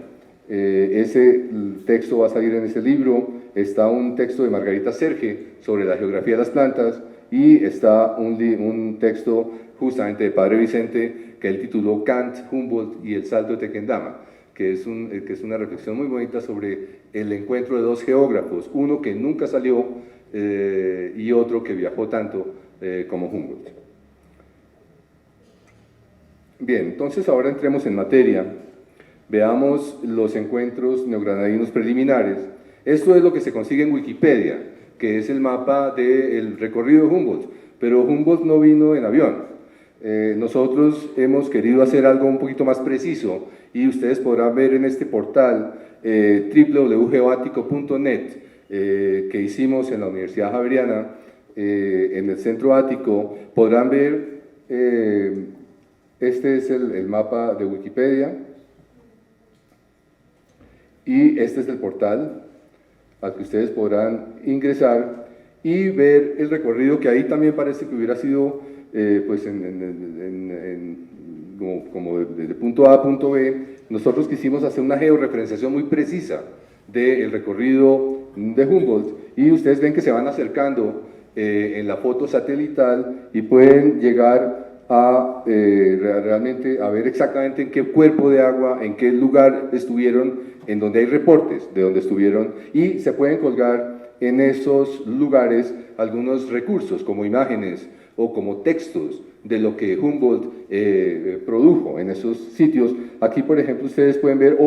Ese texto va a salir en ese libro. Está un texto de Margarita Serge sobre la geografía de las plantas, y está un texto justamente de padre Vicente que él tituló Kant, Humboldt y el salto de Tequendama, que es una reflexión muy bonita sobre el encuentro de 2 geógrafos, uno que nunca salió y otro que viajó tanto como Humboldt. Bien, entonces ahora entremos en materia. Veamos los encuentros neogranadinos preliminares. Esto es lo que se consigue en Wikipedia, que es el mapa del recorrido de Humboldt, pero Humboldt no vino en avión. Nosotros hemos querido hacer algo un poquito más preciso, y ustedes podrán ver en este portal www.geoático.net que hicimos en la Universidad Javeriana, en el Centro Ático, podrán ver, este es el mapa de Wikipedia, y este es el portal al que ustedes podrán ingresar y ver el recorrido, que ahí también parece que hubiera sido pues como desde punto A a punto B. Nosotros quisimos hacer una georreferenciación muy precisa del recorrido de Humboldt, y ustedes ven que se van acercando en la foto satelital y pueden llegar a realmente a ver exactamente en qué cuerpo de agua, en qué lugar estuvieron, en donde hay reportes de donde estuvieron, y se pueden colgar en esos lugares algunos recursos como imágenes o como textos de lo que Humboldt produjo en esos sitios. Aquí, por ejemplo, ustedes pueden ver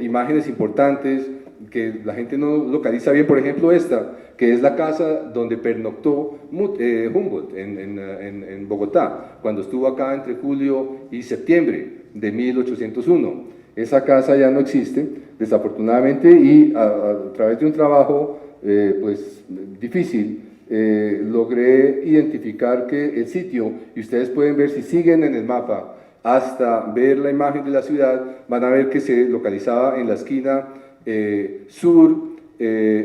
imágenes importantes que la gente no localiza bien, por ejemplo esta, que es la casa donde pernoctó Humboldt en Bogotá, cuando estuvo acá entre julio y septiembre de 1801. Esa casa ya no existe, desafortunadamente, y a través de un trabajo pues difícil, logré identificar que el sitio, y ustedes pueden ver si siguen en el mapa, hasta ver la imagen de la ciudad, van a ver que se localizaba en la esquina sur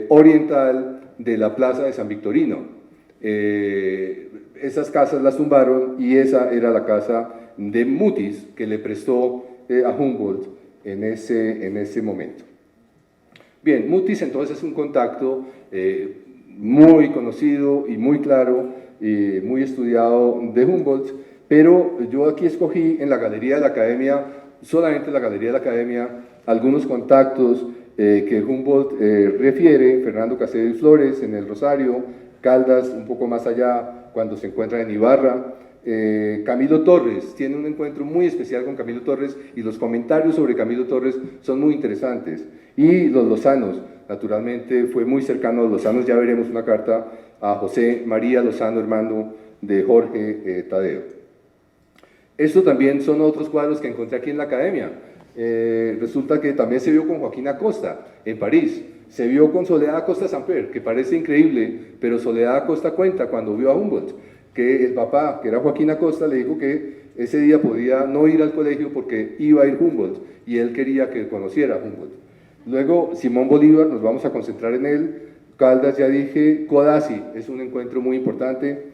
oriental de la plaza de San Victorino. Esas casas las tumbaron y esa era la casa de Mutis que le prestó a Humboldt en ese momento. Bien, Mutis entonces es un contacto muy conocido y muy claro y muy estudiado de Humboldt, pero yo aquí escogí en la Galería de la Academia, solamente en la Galería de la Academia, algunos contactos que Humboldt refiere, Fernando Casedo y Flores en el Rosario, Caldas un poco más allá cuando se encuentra en Ibarra, Camilo Torres, tiene un encuentro muy especial con Camilo Torres y los comentarios sobre Camilo Torres son muy interesantes, y los Lozanos, naturalmente fue muy cercano a los Lozanos, ya veremos una carta a José María Lozano, hermano de Jorge Tadeo. Esto también son otros cuadros que encontré aquí en la Academia. Resulta que también se vio con Joaquín Acosta en París, se vio con Soledad Acosta Samper, que parece increíble, pero Soledad Acosta cuenta cuando vio a Humboldt, que el papá, que era Joaquín Acosta, le dijo que ese día podía no ir al colegio porque iba a ir Humboldt, y él quería que conociera a Humboldt. Luego, Simón Bolívar, nos vamos a concentrar en él. Caldas, ya dije. Codazzi, es un encuentro muy importante.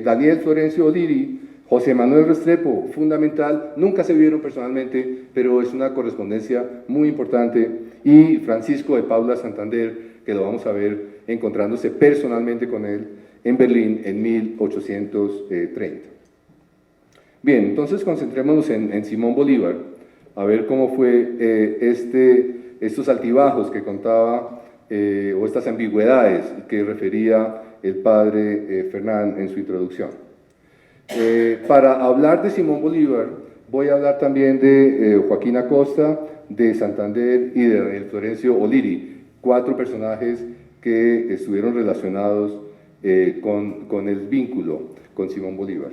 Daniel Florencio O'Leary, José Manuel Restrepo, fundamental, nunca se vieron personalmente, pero es una correspondencia muy importante, y Francisco de Paula Santander, que lo vamos a ver encontrándose personalmente con él en Berlín en 1830. Bien, entonces concentrémonos en Simón Bolívar, a ver cómo fue estos altibajos que contaba, o estas ambigüedades que refería el padre Fernán en su introducción. Para hablar de Simón Bolívar, voy a hablar también de Joaquín Acosta, de Santander y de Daniel Florencio O'Leary, 4 personajes que estuvieron relacionados con el vínculo con Simón Bolívar.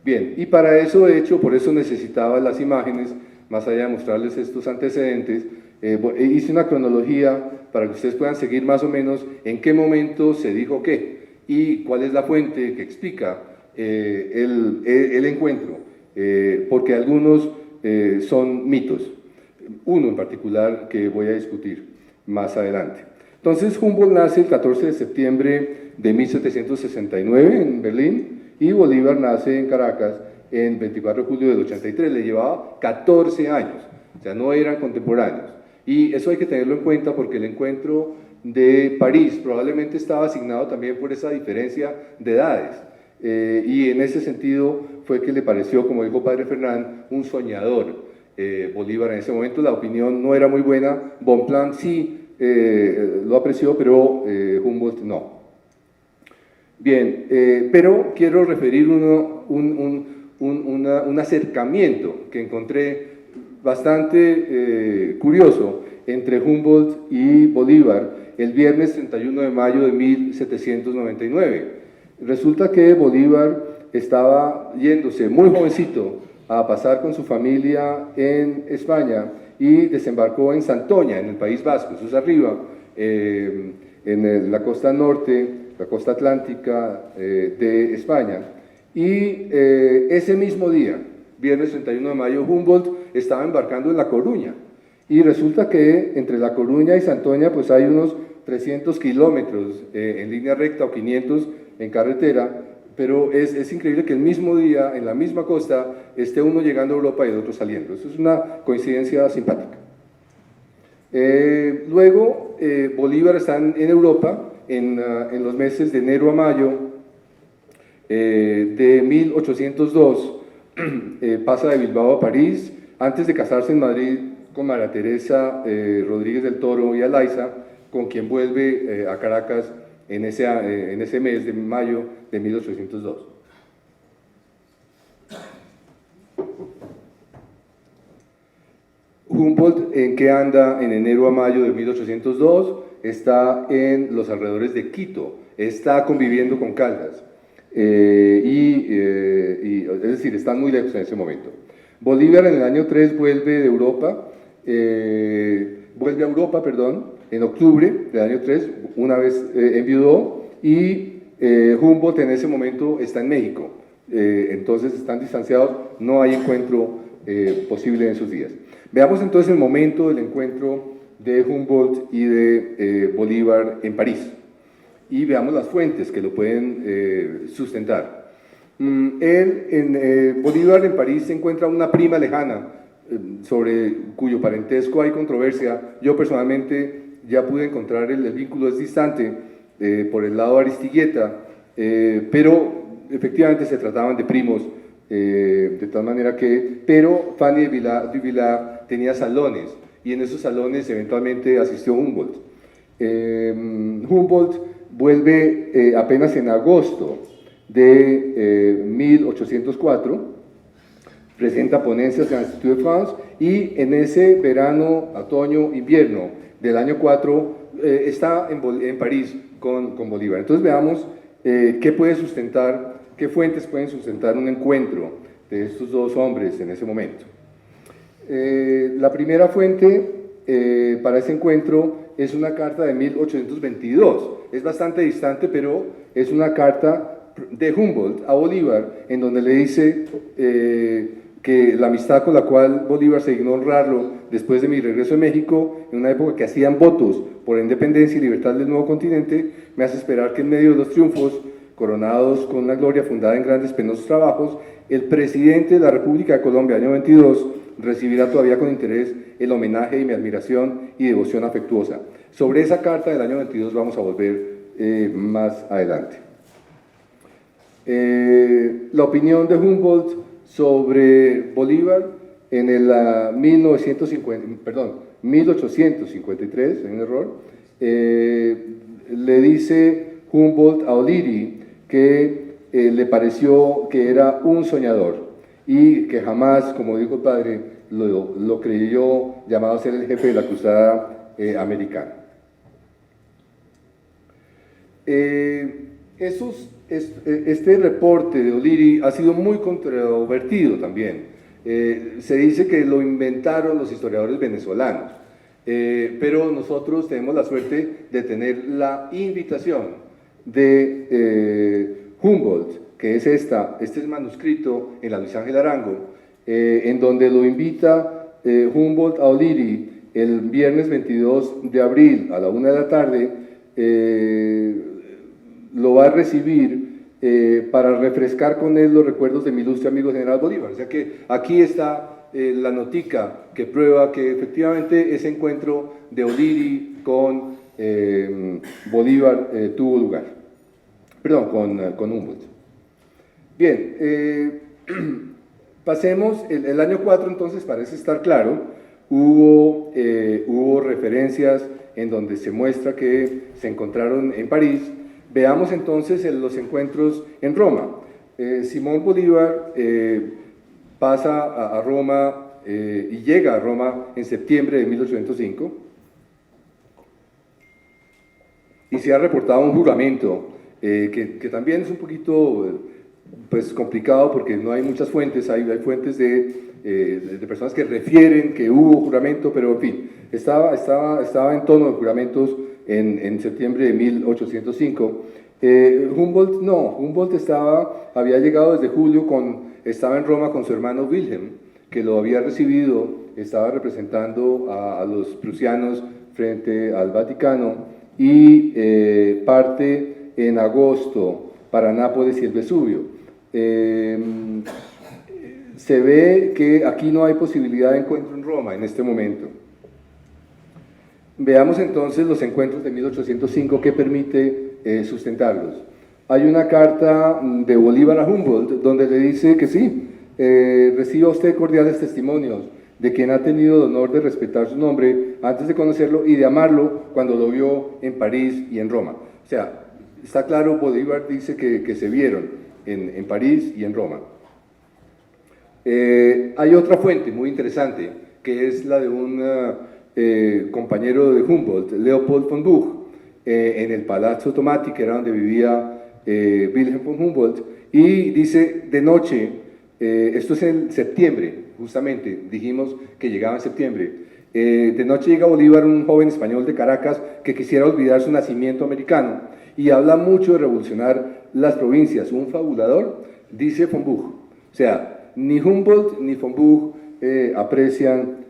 Bien, y para eso, de hecho, por eso necesitaba las imágenes, más allá de mostrarles estos antecedentes, hice una cronología para que ustedes puedan seguir más o menos en qué momento se dijo qué, y cuál es la fuente que explica el encuentro, porque algunos son mitos, uno en particular que voy a discutir más adelante. Entonces Humboldt nace el 14 de septiembre de 1769 en Berlín, y Bolívar nace en Caracas en 24 de julio del 83, le llevaba 14 años, o sea, no eran contemporáneos, y eso hay que tenerlo en cuenta porque el encuentro de París probablemente estaba asignado también por esa diferencia de edades, y en ese sentido fue que le pareció, como dijo padre Fernán, un soñador. Bolívar en ese momento, la opinión no era muy buena, Bonpland sí lo apreció, pero Humboldt no. Bien, pero quiero referir un acercamiento que encontré bastante curioso entre Humboldt y Bolívar el viernes 31 de mayo de 1799. Resulta que Bolívar estaba yéndose muy jovencito a pasar con su familia en España y desembarcó en Santoña, en el País Vasco, eso es arriba, en la costa norte, la costa atlántica de España. Y ese mismo día, viernes 31 de mayo, Humboldt estaba embarcando en La Coruña. Y resulta que entre La Coruña y Santoña pues hay unos 300 kilómetros en línea recta o 500 en carretera, pero es increíble que el mismo día, en la misma costa, esté uno llegando a Europa y el otro saliendo. Eso es una coincidencia simpática. Luego, Bolívar está en Europa en los meses de enero a mayo de 1802, pasa de Bilbao a París, antes de casarse en Madrid con María Teresa Rodríguez del Toro y Alaiza, con quien vuelve a Caracas en ese mes de mayo de 1802. Humboldt, ¿en qué anda en enero a mayo de 1802? Está en los alrededores de Quito, está conviviendo con Caldas, es decir, están muy lejos en ese momento. Bolívar en el año 3 vuelve a Europa, en octubre del año 3, una vez enviudó, y Humboldt en ese momento está en México, entonces están distanciados, no hay encuentro posible en esos días. Veamos entonces el momento del encuentro de Humboldt y de Bolívar en París, y veamos las fuentes que lo pueden sustentar. Bolívar en París se encuentra una prima lejana, sobre cuyo parentesco hay controversia. Yo personalmente ya pude encontrar el vínculo, es distante por el lado de Aristigueta, pero efectivamente se trataban de primos, de tal manera que, pero Fanny de Villars tenía salones, y en esos salones eventualmente asistió Humboldt. Humboldt vuelve apenas en agosto de 1804, presenta ponencias en el Institut de France, y en ese verano, otoño, invierno del año 4 está en París con Bolívar. Entonces veamos qué puede sustentar, qué fuentes pueden sustentar un encuentro de estos dos hombres en ese momento. La primera fuente para ese encuentro es una carta de 1822, es bastante distante, pero es una carta de Humboldt a Bolívar, en donde le dice que la amistad con la cual Bolívar se dignó honrarlo después de mi regreso a México, en una época que hacían votos por la independencia y libertad del nuevo continente, me hace esperar que en medio de los triunfos, coronados con una gloria fundada en grandes penosos trabajos, el presidente de la República de Colombia, año 22, recibirá todavía con interés el homenaje y mi admiración y devoción afectuosa. Sobre esa carta del año 22 vamos a volver más adelante. La opinión de Humboldt sobre Bolívar en el 1853, hay un error, le dice Humboldt a O'Leary que le pareció que era un soñador y que jamás, como dijo el padre, lo creyó llamado a ser el jefe de la cruzada americana. Este reporte de O'Leary ha sido muy controvertido también. Se dice que lo inventaron los historiadores venezolanos, pero nosotros tenemos la suerte de tener la invitación de Humboldt, que es este manuscrito en la Luis Ángel Arango, en donde lo invita Humboldt a O'Leary el viernes 22 de abril a la 1 de la tarde, lo va a recibir para refrescar con él los recuerdos de mi ilustre amigo general Bolívar. O sea que aquí está la notica que prueba que efectivamente ese encuentro de O'Leary con Bolívar tuvo lugar. Perdón, con Humboldt. Bien, pasemos, el año 4 entonces parece estar claro, hubo referencias en donde se muestra que se encontraron en París. Veamos entonces los encuentros en Roma. Simón Bolívar pasa a Roma y llega a Roma en septiembre de 1805 y se ha reportado un juramento que también es un poquito pues, complicado porque no hay muchas fuentes, hay fuentes de personas que refieren que hubo juramento, pero en fin, estaba en tono de juramentos en septiembre de 1805. Humboldt había llegado desde julio, estaba en Roma con su hermano Wilhelm, que lo había recibido, estaba representando a los prusianos frente al Vaticano, y parte en agosto para Nápoles y el Vesubio. Se ve que aquí no hay posibilidad de encuentro en Roma en este momento. Veamos entonces los encuentros de 1805 que permite sustentarlos. Hay una carta de Bolívar a Humboldt donde le dice que sí, reciba usted cordiales testimonios de quien ha tenido el honor de respetar su nombre antes de conocerlo y de amarlo cuando lo vio en París y en Roma. O sea, está claro, Bolívar dice que se vieron en París y en Roma. Hay otra fuente muy interesante, que es la de un compañero de Humboldt, Leopold von Buch, en el Palazzo Tommati, que era donde vivía Wilhelm von Humboldt, y dice, de noche, esto es en septiembre, justamente, dijimos que llegaba en septiembre, de noche llega a Bolívar, un joven español de Caracas que quisiera olvidar su nacimiento americano, y habla mucho de revolucionar las provincias, un fabulador, dice von Buch. O sea, ni Humboldt ni von Buch aprecian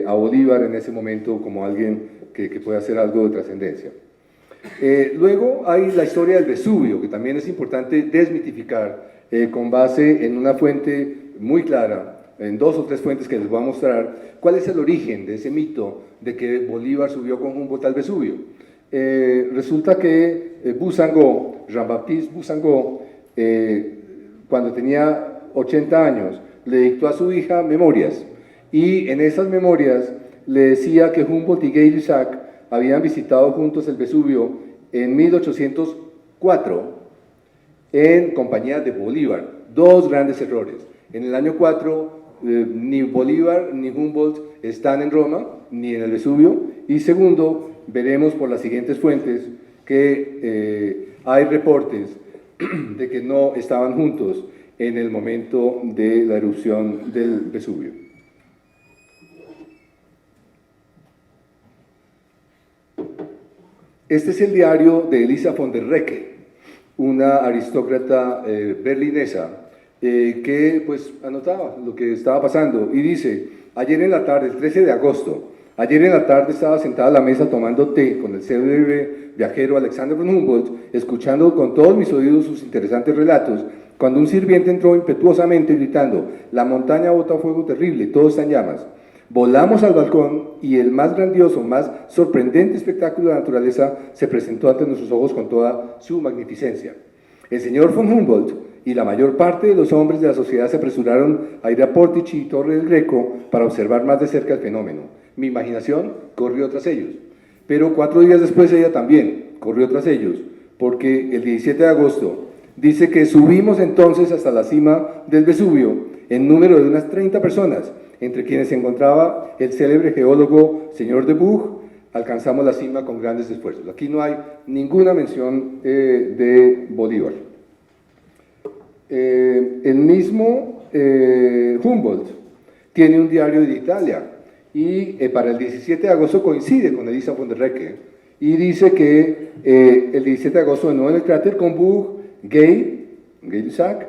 a Bolívar en ese momento como alguien que puede hacer algo de trascendencia. Luego hay la historia del Vesubio, que también es importante desmitificar con base en una fuente muy clara, en 2 o 3 fuentes que les voy a mostrar, cuál es el origen de ese mito de que Bolívar subió con Humboldt al Vesubio. Resulta que Boussangó, Jean-Baptiste Boussangó, cuando tenía 80 años, le dictó a su hija memorias, y en esas memorias le decía que Humboldt y Gay-Lussac habían visitado juntos el Vesubio en 1804 en compañía de Bolívar. 2 grandes errores. En el año 4 ni Bolívar ni Humboldt están en Roma, ni en el Vesubio, y segundo, veremos por las siguientes fuentes que hay reportes de que no estaban juntos en el momento de la erupción del Vesubio. Este es el diario de Elisa von der Recke, una aristócrata berlinesa, que pues anotaba lo que estaba pasando y dice, ayer en la tarde, el 13 de agosto, ayer en la tarde estaba sentada a la mesa tomando té con el célebre viajero Alexander von Humboldt, escuchando con todos mis oídos sus interesantes relatos, cuando un sirviente entró impetuosamente gritando, la montaña bota fuego terrible, todo está en llamas. Volamos al balcón y el más grandioso, más sorprendente espectáculo de la naturaleza se presentó ante nuestros ojos con toda su magnificencia. El señor von Humboldt y la mayor parte de los hombres de la sociedad se apresuraron a ir a Portici y Torre del Greco para observar más de cerca el fenómeno. Mi imaginación corrió tras ellos, pero 4 días después ella también corrió tras ellos, porque el 17 de agosto dice que subimos entonces hasta la cima del Vesubio en número de unas 30 personas, entre quienes se encontraba el célebre geólogo señor de Buch. Alcanzamos la cima con grandes esfuerzos. Aquí no hay ninguna mención de Bolívar. El mismo Humboldt tiene un diario de Italia y para el 17 de agosto coincide con Elisa von der Recke y dice que el 17 de agosto de nuevo en el cráter con Buch, Gay-Lussac,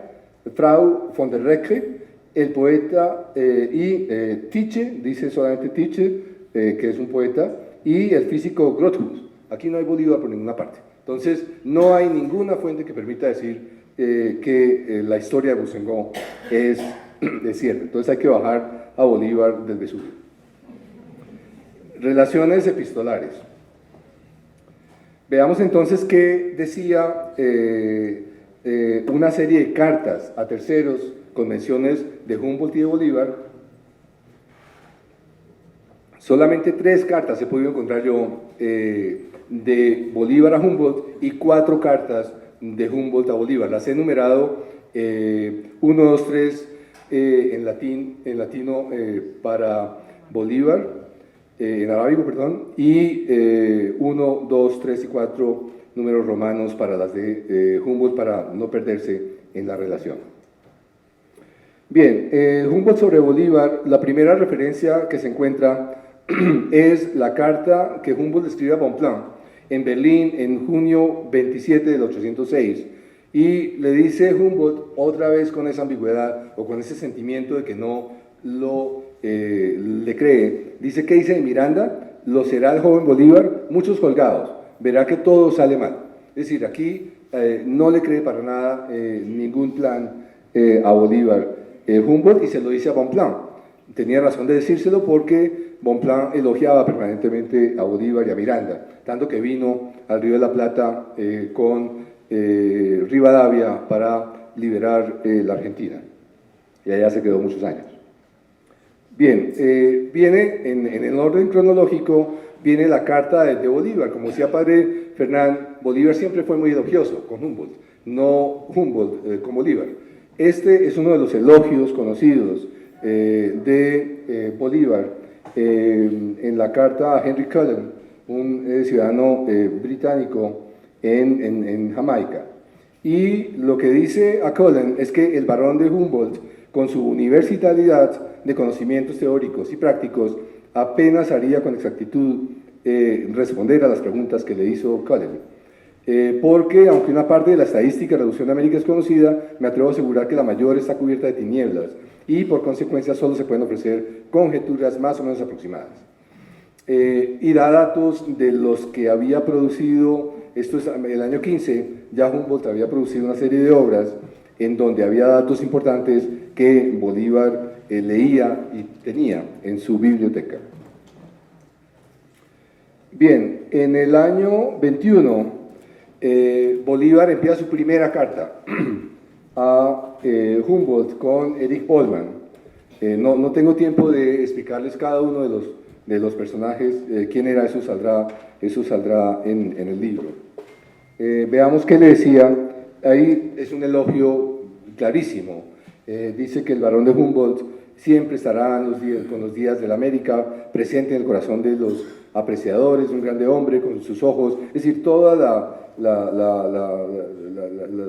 Frau von der Recke, el poeta y Tiche, dice solamente Tiche, que es un poeta, y el físico Grotius. Aquí no hay Bolívar por ninguna parte. Entonces, no hay ninguna fuente que permita decir que la historia de Boussangó es cierta. Entonces hay que bajar a Bolívar del Vesubio. Relaciones epistolares. Veamos entonces qué decía una serie de cartas a terceros con menciones de Humboldt y de Bolívar. Solamente 3 cartas he podido encontrar yo de Bolívar a Humboldt y 4 cartas de Humboldt a Bolívar. Las he enumerado 1, 2, 3 en latino para Bolívar, en arábigo, perdón, y 1, 2, 3 y 4 números romanos para las de Humboldt para no perderse en la relación. Bien, Humboldt sobre Bolívar, la primera referencia que se encuentra es la carta que Humboldt escribe a Bonpland en Berlín en junio 27 del 806 y le dice Humboldt otra vez con esa ambigüedad o con ese sentimiento de que no le cree, dice que dice de Miranda, lo será el joven Bolívar, muchos colgados, verá que todo sale mal. Es decir, aquí no le cree para nada ningún plan a Bolívar Humboldt y se lo dice a Bonpland. Tenía razón de decírselo porque Bonpland elogiaba permanentemente a Bolívar y a Miranda, tanto que vino al Río de la Plata con Rivadavia para liberar la Argentina y allá se quedó muchos años. Bien, viene en el orden cronológico viene la carta de Bolívar. Como decía padre Fernán, Bolívar siempre fue muy elogioso con Humboldt, no Humboldt con Bolívar. Este es uno de los elogios conocidos de Bolívar en la carta a Henry Cullen, un ciudadano británico en Jamaica. Y lo que dice a Cullen es que el barón de Humboldt, con su universalidad de conocimientos teóricos y prácticos, apenas haría con exactitud responder a las preguntas que le hizo Cullen. Porque, aunque una parte de la estadística de reducción de América es conocida, me atrevo a asegurar que la mayor está cubierta de tinieblas y, por consecuencia, solo se pueden ofrecer conjeturas más o menos aproximadas. Y da datos de los que había producido, esto es el año 15, ya Humboldt había producido una serie de obras en donde había datos importantes que Bolívar leía y tenía en su biblioteca. Bien, en el año 21, Bolívar envía su primera carta a Humboldt con Erich Bollmann. No tengo tiempo de explicarles cada uno de los personajes, quién era, eso saldrá en el libro. Veamos qué le decía. Ahí es un elogio clarísimo. Dice que el barón de Humboldt siempre estará con los días de la América, presente en el corazón de los apreciadores, un grande hombre con sus ojos, es decir, toda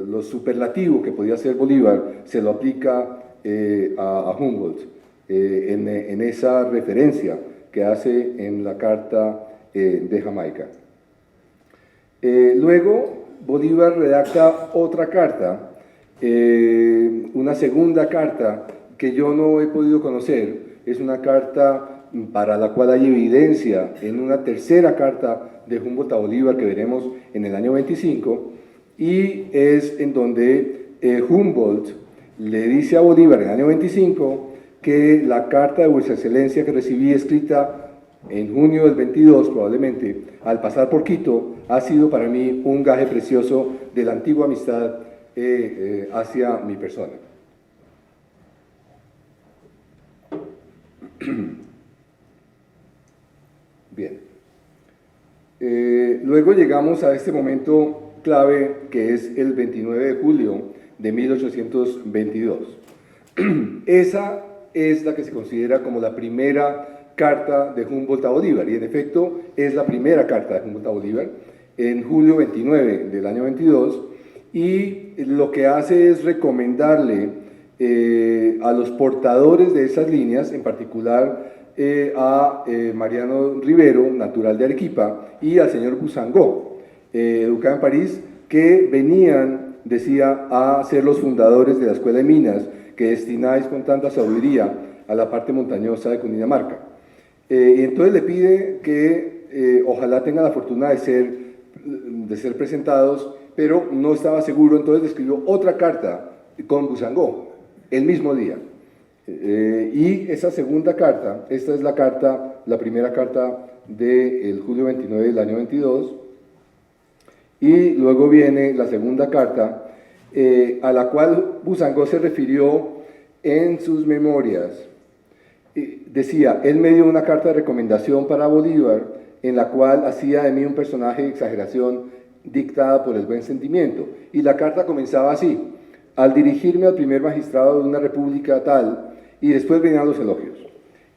lo superlativo que podía hacer Bolívar se lo aplica a Humboldt en esa referencia que hace en la carta de Jamaica. Luego Bolívar redacta otra carta, una segunda carta que yo no he podido conocer, es una carta para la cual hay evidencia en una tercera carta de Humboldt a Bolívar que veremos en el año 25, y es en donde Humboldt le dice a Bolívar en el año 25 que la carta de Vuestra Excelencia que recibí escrita en junio del 22 probablemente, al pasar por Quito, ha sido para mí un gaje precioso de la antigua amistad hacia mi persona. Bien. Luego llegamos a este momento clave que es el 29 de julio de 1822. Esa es la que se considera como la primera carta de Humboldt a Bolívar, y en efecto es la primera carta de Humboldt a Bolívar en julio 29 del año 22, y lo que hace es recomendarle a los portadores de esas líneas, en particular a Mariano Rivero, natural de Arequipa, y al señor Buzangó, educado en París, que venían, decía, a ser los fundadores de la Escuela de Minas que destináis con tanta sabiduría a la parte montañosa de Cundinamarca. Y entonces le pide que ojalá tenga la fortuna de ser presentados, pero no estaba seguro, entonces le escribió otra carta con Buzangó el mismo día. Y esa segunda carta, esta es la primera carta del julio 29 del año 22, y luego viene la segunda carta, a la cual Buzangó se refirió en sus memorias. Decía, él me dio una carta de recomendación para Bolívar, en la cual hacía de mí un personaje de exageración dictada por el buen sentimiento, y la carta comenzaba así: al dirigirme al primer magistrado de una república tal, y después venían los elogios.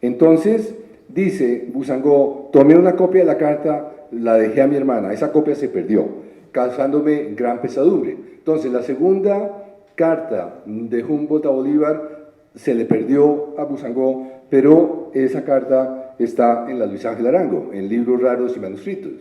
Entonces, dice Buzangó, tomé una copia de la carta, la dejé a mi hermana, esa copia se perdió, causándome gran pesadumbre. Entonces, la segunda carta de Humboldt a Bolívar se le perdió a Buzangó, pero esa carta está en la Luis Ángel Arango, en libros raros y manuscritos.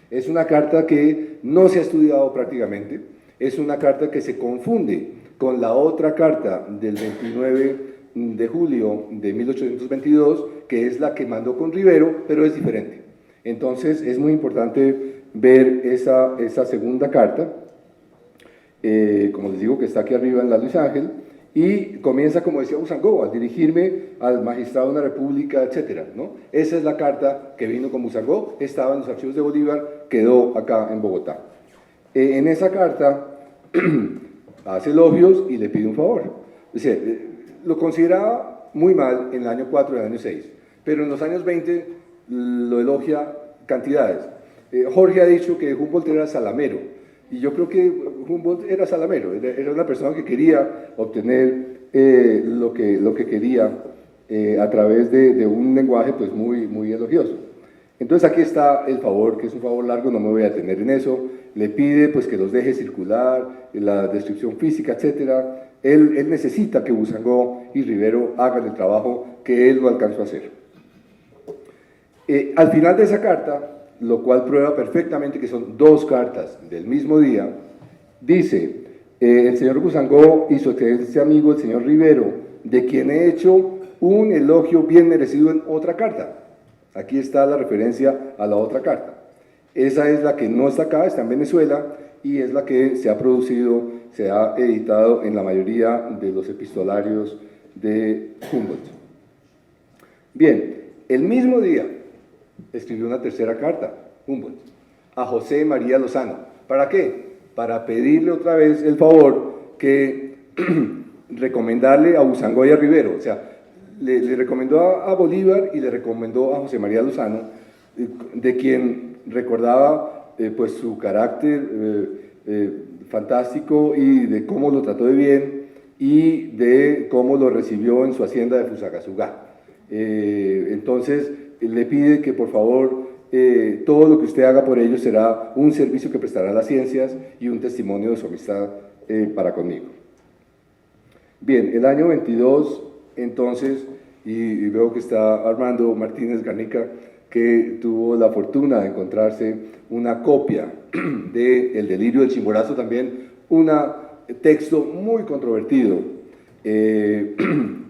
Es una carta que no se ha estudiado prácticamente, es una carta que se confunde con la otra carta del 29 de julio de 1822, que es la que mandó con Rivero, pero es diferente. Entonces es muy importante ver esa segunda carta, como les digo, que está aquí arriba en la Luis Ángel, y comienza, como decía Buzangó, al dirigirme al magistrado de una república, etc., ¿no? Esa es la carta que vino con Buzangó, estaba en los archivos de Bolívar, quedó acá en Bogotá. En esa carta hace elogios y le pide un favor. O sea, lo consideraba muy mal en el año 4 y en el año 6, pero en los años 20 lo elogia cantidades. Jorge ha dicho que Humboldt era salamero, y yo creo que Humboldt era salamero, era una persona que quería obtener lo que quería a través de un lenguaje pues muy elogioso. Entonces aquí está el favor, que es un favor largo, no me voy a detener en eso. Le pide pues que los deje circular, la descripción física, etcétera. Él necesita que Buzangó y Rivero hagan el trabajo que él no alcanzó a hacer. Al final de esa carta, lo cual prueba perfectamente que son dos cartas del mismo día, dice, el señor Buzangó y su excelente amigo el señor Rivero, de quien he hecho un elogio bien merecido en otra carta. Aquí está la referencia a la otra carta. Esa es la que no está acá, está en Venezuela, y es la que se ha producido, se ha editado en la mayoría de los epistolarios de Humboldt. Bien, el mismo día escribió una tercera carta, Humboldt, a José María Lozano. ¿Para qué? Para pedirle otra vez el favor que recomendarle a Buzangó y a Rivero. O sea, le recomendó a Bolívar y le recomendó a José María Lozano, de quien recordaba pues su carácter fantástico y de cómo lo trató de bien y de cómo lo recibió en su hacienda de Fusagasugá. Entonces le pide que por favor todo lo que usted haga por ellos será un servicio que prestará a las ciencias y un testimonio de su amistad para conmigo. Bien, el año 22 entonces, y veo que está Armando Martínez Garnica, que tuvo la fortuna de encontrarse una copia de El delirio del Chimborazo, también un texto muy controvertido,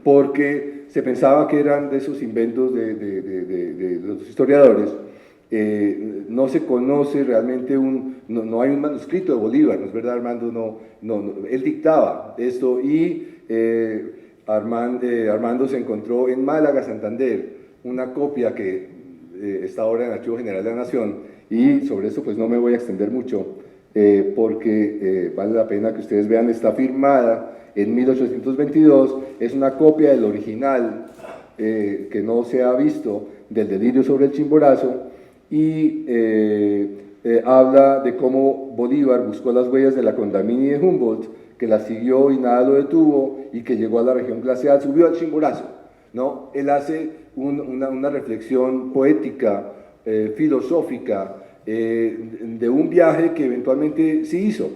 porque se pensaba que eran de esos inventos de los historiadores. No se conoce realmente, no hay un manuscrito de Bolívar, ¿no es verdad, Armando? No, él dictaba esto y Armando se encontró en Málaga, Santander, una copia que está ahora en el Archivo General de la Nación, y sobre eso pues no me voy a extender mucho, porque vale la pena que ustedes vean, está firmada en 1822, es una copia del original que no se ha visto del delirio sobre el Chimborazo, y habla de cómo Bolívar buscó las huellas de la Condamine de Humboldt, que la siguió y nada lo detuvo, y que llegó a la región glacial, subió al Chimborazo, ¿no? Él hace una reflexión poética, filosófica, de un viaje que eventualmente sí hizo.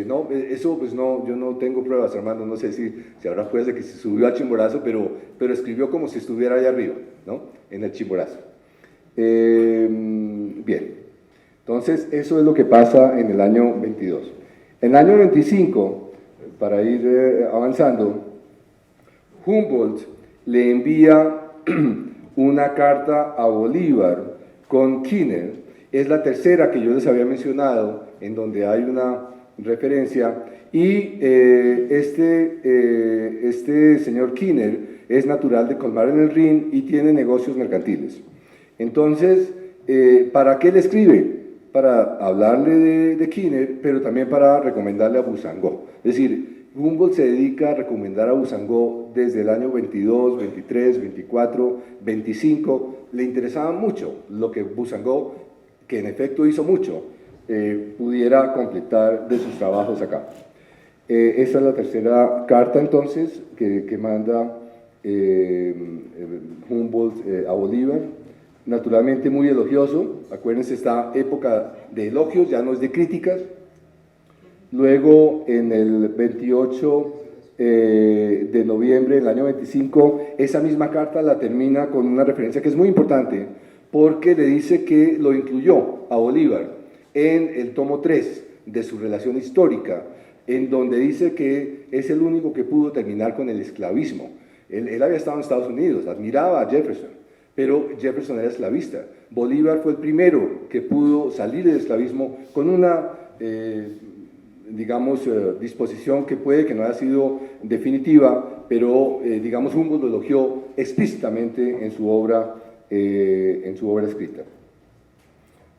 No, eso pues no, yo no tengo pruebas, Armando, no sé si habrá pruebas de que se subió al Chimborazo, pero escribió como si estuviera allá arriba, ¿no? En el Chimborazo. Bien, entonces eso es lo que pasa en el año 22. En el año 25, para ir avanzando, Humboldt le envía una carta a Bolívar con Kiner. Es la tercera que yo les había mencionado, en donde hay una referencia, y este señor Kiner es natural de Colmar en el Rin y tiene negocios mercantiles. Entonces, ¿para qué le escribe? Para hablarle de Kiner, pero también para recomendarle a Buzangó. Es decir, Humboldt se dedica a recomendar a Buzangó desde el año 22, 23, 24, 25. Le interesaba mucho lo que Buzangó, que en efecto hizo mucho, pudiera completar de sus trabajos acá. Esa es la tercera carta entonces que manda Humboldt a Bolívar. Naturalmente muy elogioso, acuérdense, esta época de elogios, ya no es de críticas. Luego, en el 28 de noviembre del año 25, esa misma carta la termina con una referencia que es muy importante, porque le dice que lo incluyó a Bolívar en el tomo 3 de su relación histórica, en donde dice que es el único que pudo terminar con el esclavismo. Él había estado en Estados Unidos, admiraba a Jefferson, pero Jefferson era esclavista. Bolívar fue el primero que pudo salir del esclavismo con una, digamos, disposición que puede que no haya sido definitiva, pero, digamos, Humboldt lo elogió explícitamente en su obra escrita.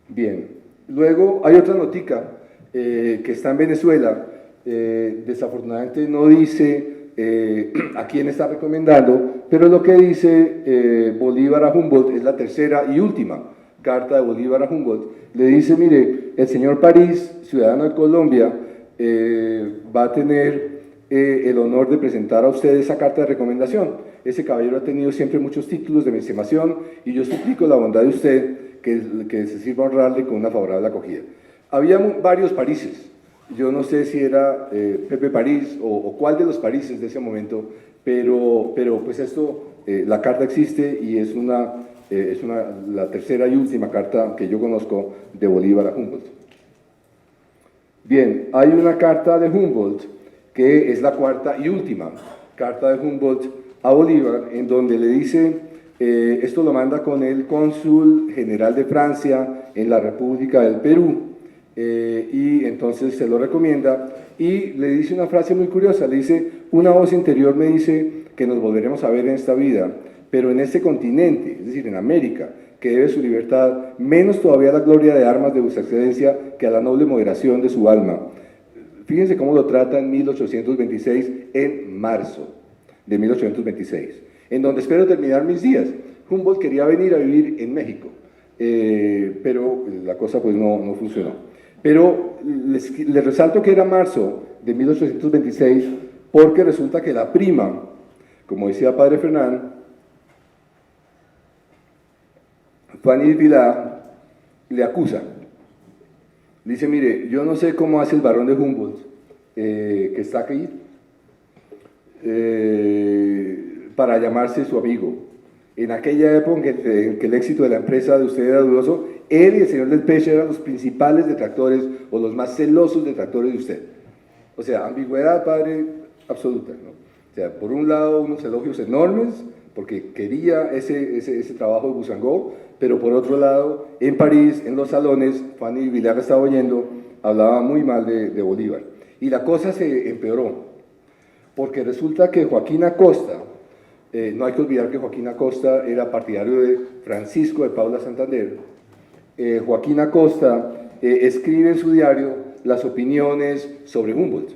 Bien, luego hay otra notica que está en Venezuela, desafortunadamente no dice a quién está recomendando, pero lo que dice Bolívar a Humboldt es la tercera y última carta de Bolívar a Humboldt, le dice, mire, el señor París, ciudadano de Colombia, va a tener el honor de presentar a usted esa carta de recomendación. Ese caballero ha tenido siempre muchos títulos de mi estimación y yo suplico la bondad de usted que se sirva honrarle con una favorable acogida. Había varios Paríses, yo no sé si era Pepe París o cuál de los Paríses de ese momento, pero pues esto, la carta existe y es la tercera y última carta que yo conozco de Bolívar a Humboldt. Bien, hay una carta de Humboldt que es la cuarta y última carta de Humboldt a Bolívar, en donde le dice, esto lo manda con el cónsul general de Francia en la República del Perú, y entonces se lo recomienda, y le dice una frase muy curiosa, le dice, una voz interior me dice que nos volveremos a ver en esta vida, pero en este continente, es decir, en América, que debe su libertad, menos todavía la gloria de armas de vuestra excelencia que a la noble moderación de su alma. Fíjense cómo lo trata en 1826, en marzo de 1826, en donde espero terminar mis días. Humboldt quería venir a vivir en México, pero la cosa pues no funcionó. Pero les resalto que era marzo de 1826, porque resulta que la prima, como decía Padre Fernán, Fanny Vilá, le acusa. Dice, mire, yo no sé cómo hace el barón de Humboldt, que está aquí, para llamarse su amigo. En aquella época en que el éxito de la empresa de usted era dudoso, él y el señor del Peche eran los principales detractores o los más celosos detractores de usted. O sea, ambigüedad, padre, absoluta, ¿no? O sea, por un lado, unos elogios enormes, porque quería ese trabajo de Boussangó, pero por otro lado, en París, en los salones, Fanny Villar estaba oyendo, hablaba muy mal de Bolívar. Y la cosa se empeoró, porque resulta que Joaquín Acosta, no hay que olvidar que Joaquín Acosta era partidario de Francisco de Paula Santander. Joaquín Acosta escribe en su diario las opiniones sobre Humboldt,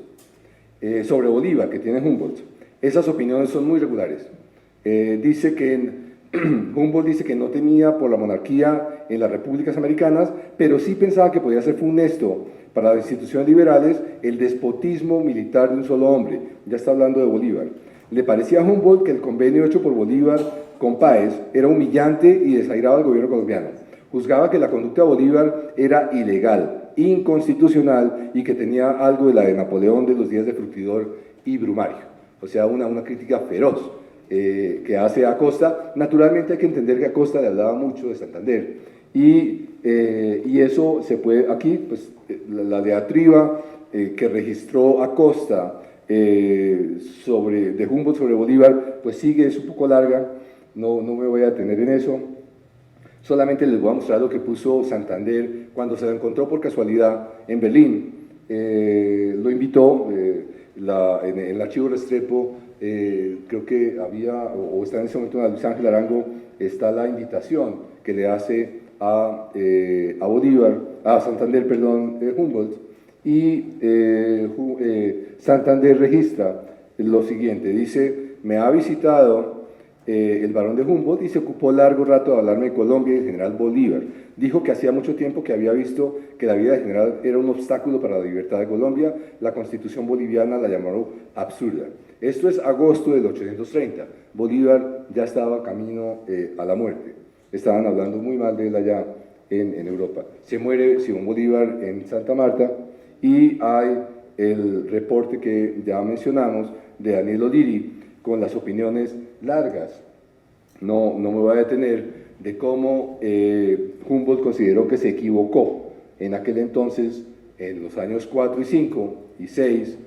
sobre Bolívar, que tiene Humboldt. Esas opiniones son muy regulares. Dice que Humboldt dice que no temía por la monarquía en las repúblicas americanas, pero sí pensaba que podía ser funesto para las instituciones liberales el despotismo militar de un solo hombre. Ya está hablando de Bolívar. Le parecía a Humboldt que el convenio hecho por Bolívar con Páez era humillante y desairaba al gobierno colombiano. Juzgaba que la conducta de Bolívar era ilegal, inconstitucional y que tenía algo de la de Napoleón de los días de Fructidor y Brumario. O sea, una crítica feroz que hace a Acosta. Naturalmente hay que entender que Acosta le hablaba mucho de Santander y eso se puede, aquí pues la diatriba que registró Acosta de Humboldt sobre Bolívar, pues sigue, es un poco larga, no me voy a detener en eso, solamente les voy a mostrar lo que puso Santander cuando se lo encontró por casualidad en Berlín. Lo invitó, en el archivo Restrepo, creo que había, o está en ese momento Luis Ángel Arango, está la invitación que le hace a Santander, perdón, Humboldt, y Santander registra lo siguiente, dice, me ha visitado el barón de Humboldt y se ocupó largo rato de hablarme de Colombia y del general Bolívar. Dijo que hacía mucho tiempo que había visto que la vida del general era un obstáculo para la libertad de Colombia, la constitución boliviana la llamaron absurda. Esto es agosto del 830, Bolívar ya estaba camino a la muerte, estaban hablando muy mal de él allá en Europa. Se muere Simón Bolívar en Santa Marta y hay el reporte que ya mencionamos de Daniel O'Leary con las opiniones largas. No me voy a detener de cómo Humboldt consideró que se equivocó en aquel entonces, en los años 4 y 5 y 6,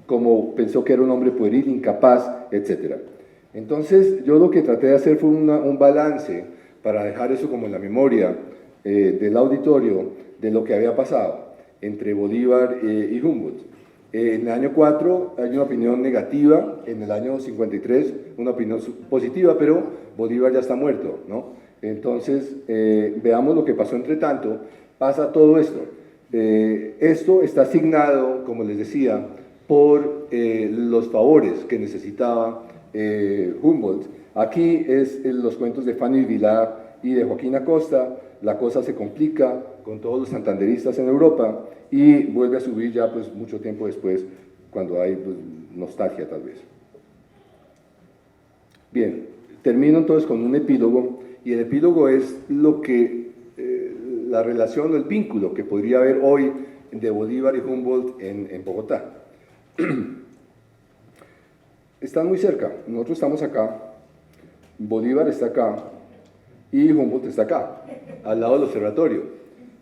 como pensó que era un hombre pueril, incapaz, etc. Entonces yo lo que traté de hacer fue un balance para dejar eso como en la memoria del auditorio de lo que había pasado entre Bolívar y Humboldt. En el año 4 hay una opinión negativa, en el año 53 una opinión positiva, pero Bolívar ya está muerto, ¿no? Entonces, veamos lo que pasó entre tanto. Pasa todo esto. Esto está asignado, como les decía, por los favores que necesitaba Humboldt Aquí es los cuentos de Fanny Vilá y de Joaquín Acosta. La cosa se complica con todos los santanderistas en Europa y vuelve a subir ya pues mucho tiempo después, cuando hay pues, nostalgia tal vez. Bien, termino entonces con un epílogo, y el epílogo es lo que la relación o el vínculo que podría haber hoy de Bolívar y Humboldt en Bogotá. Están muy cerca, nosotros estamos acá, Bolívar está acá y Humboldt está acá, al lado del observatorio.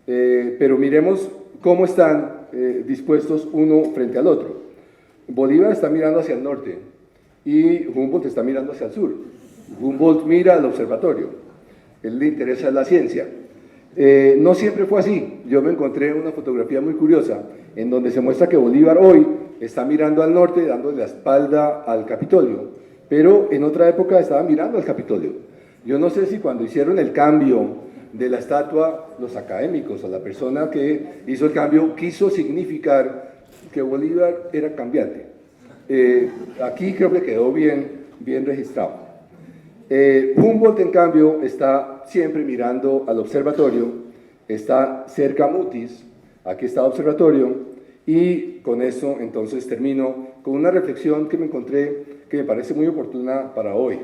Pero miremos cómo están dispuestos uno frente al otro. Bolívar está mirando hacia el norte y Humboldt está mirando hacia el sur. Humboldt mira al observatorio, él le interesa la ciencia. No siempre fue así. Yo me encontré una fotografía muy curiosa en donde se muestra que Bolívar hoy está mirando al norte, dándole la espalda al Capitolio, pero en otra época estaba mirando al Capitolio. Yo no sé si cuando hicieron el cambio de la estatua, los académicos o la persona que hizo el cambio quiso significar que Bolívar era cambiante. Aquí creo que quedó bien registrado. Humboldt, en cambio, está siempre mirando al observatorio, está cerca a Mutis, aquí está el observatorio, y con eso entonces termino con una reflexión que me encontré que me parece muy oportuna para hoy,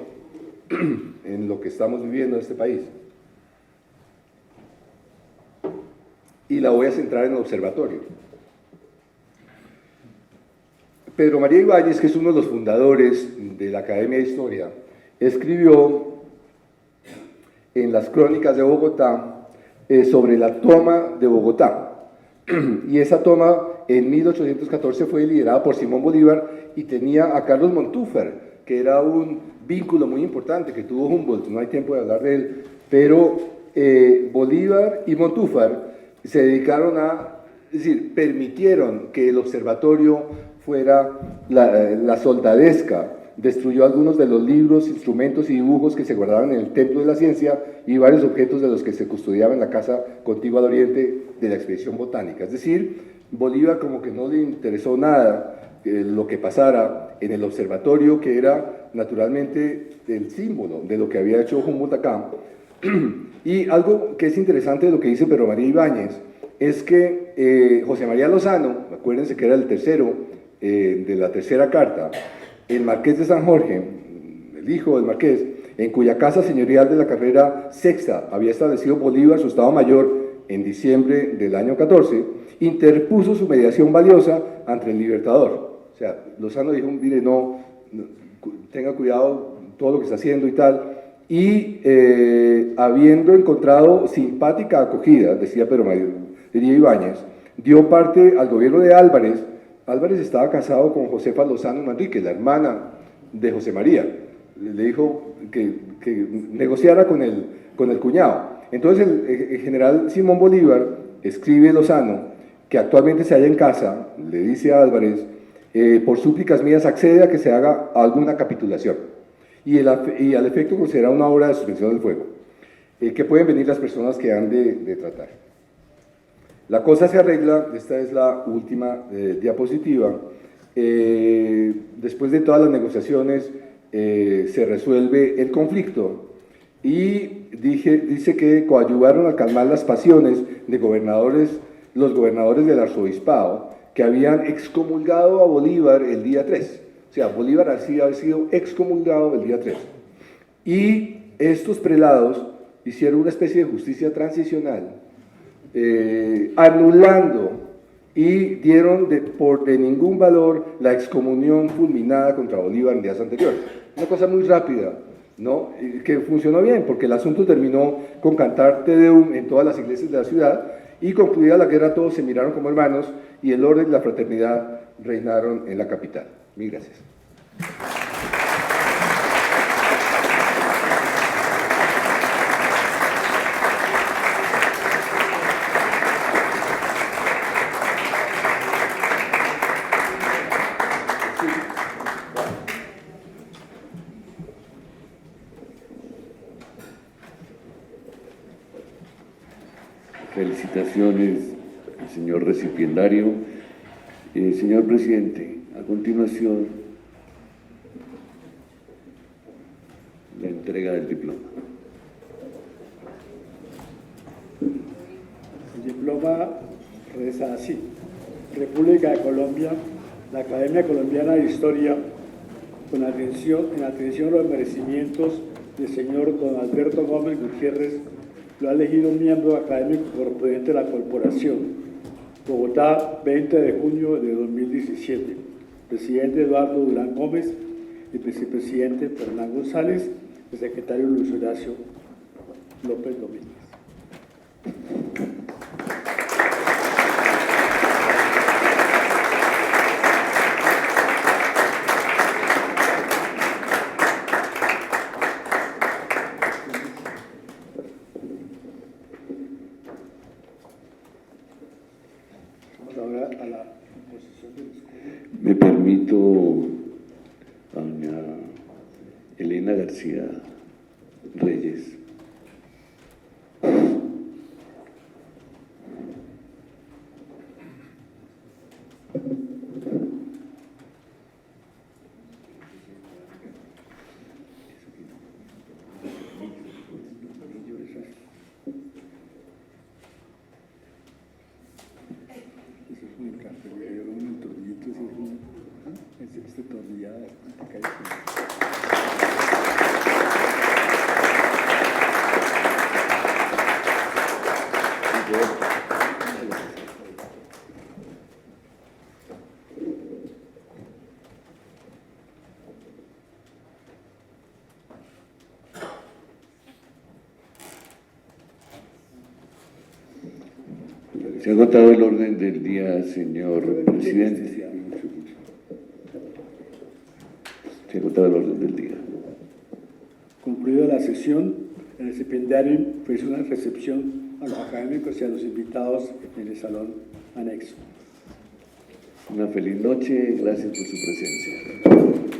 en lo que estamos viviendo en este país. Y la voy a centrar en el observatorio. Pedro María Ibáñez, que es uno de los fundadores de la Academia de Historia, escribió en las Crónicas de Bogotá sobre la toma de Bogotá. Y esa toma en 1814 fue liderada por Simón Bolívar y tenía a Carlos Montúfar, que era un vínculo muy importante que tuvo Humboldt, no hay tiempo de hablar de él, pero Bolívar y Montúfar se dedicaron es decir, permitieron que el observatorio fuera la soldadesca, destruyó algunos de los libros, instrumentos y dibujos que se guardaban en el Templo de la Ciencia y varios objetos de los que se custodiaban en la Casa Contigua al Oriente de la Expedición Botánica. Es decir, Bolívar como que no le interesó nada lo que pasara en el observatorio, que era naturalmente el símbolo de lo que había hecho Humboldt acá. Y algo que es interesante de lo que dice Pedro María Ibáñez es que José María Lozano, acuérdense que era el tercero de la tercera carta, el marqués de San Jorge, el hijo del marqués, en cuya casa señorial de la carrera sexta había establecido Bolívar su estado mayor en diciembre del año 14, interpuso su mediación valiosa ante el Libertador. O sea, Lozano dijo, mire, no tenga cuidado todo lo que está haciendo y tal, y habiendo encontrado simpática acogida, decía Pedro María Ibáñez, dio parte al gobierno de Álvarez. Álvarez estaba casado con Josefa Lozano Manrique, la hermana de José María. Le dijo que negociara con el cuñado. Entonces el general Simón Bolívar escribe a Lozano, que actualmente se halla en casa, le dice a Álvarez, por súplicas mías accede a que se haga alguna capitulación. Y al efecto considera una hora de suspensión del fuego, que pueden venir las personas que han de tratar. La cosa se arregla, esta es la última diapositiva, después de todas las negociaciones se resuelve el conflicto y dice que coadyuvaron a calmar las pasiones de los gobernadores del arzobispado que habían excomulgado a Bolívar el día 3. O sea, Bolívar había sido excomulgado el día 3. Y estos prelados hicieron una especie de justicia transicional, anulando y dieron de ningún valor la excomunión fulminada contra Bolívar en días anteriores. Una cosa muy rápida, ¿no? Que funcionó bien, porque el asunto terminó con cantar Te Deum en todas las iglesias de la ciudad, y concluida la guerra todos se miraron como hermanos y el orden y la fraternidad reinaron en la capital. Mil gracias. Felicitaciones al señor recipiendario. Señor presidente, a continuación le entrega del diploma. El diploma reza así: República de Colombia, la Academia Colombiana de Historia, en atención a los merecimientos del señor don Alberto Gómez Gutiérrez, lo ha elegido miembro académico correspondiente de la corporación. Bogotá, 20 de junio de 2017. Presidente Eduardo Durán Gómez y vicepresidente Fernán González, y secretario Luis Horacio López Domínguez. Ahora a la composición del escudo. Me permito a doña Elena García Reyes. Eso es un café, un tornillito, este tornillada, te cae. Se ha agotado el orden del día, señor presidente. Se ha agotado el orden del día. Concluida la sesión, en el stipendiario fue una recepción a los académicos y a los invitados en el salón anexo. Una feliz noche, gracias por su presencia.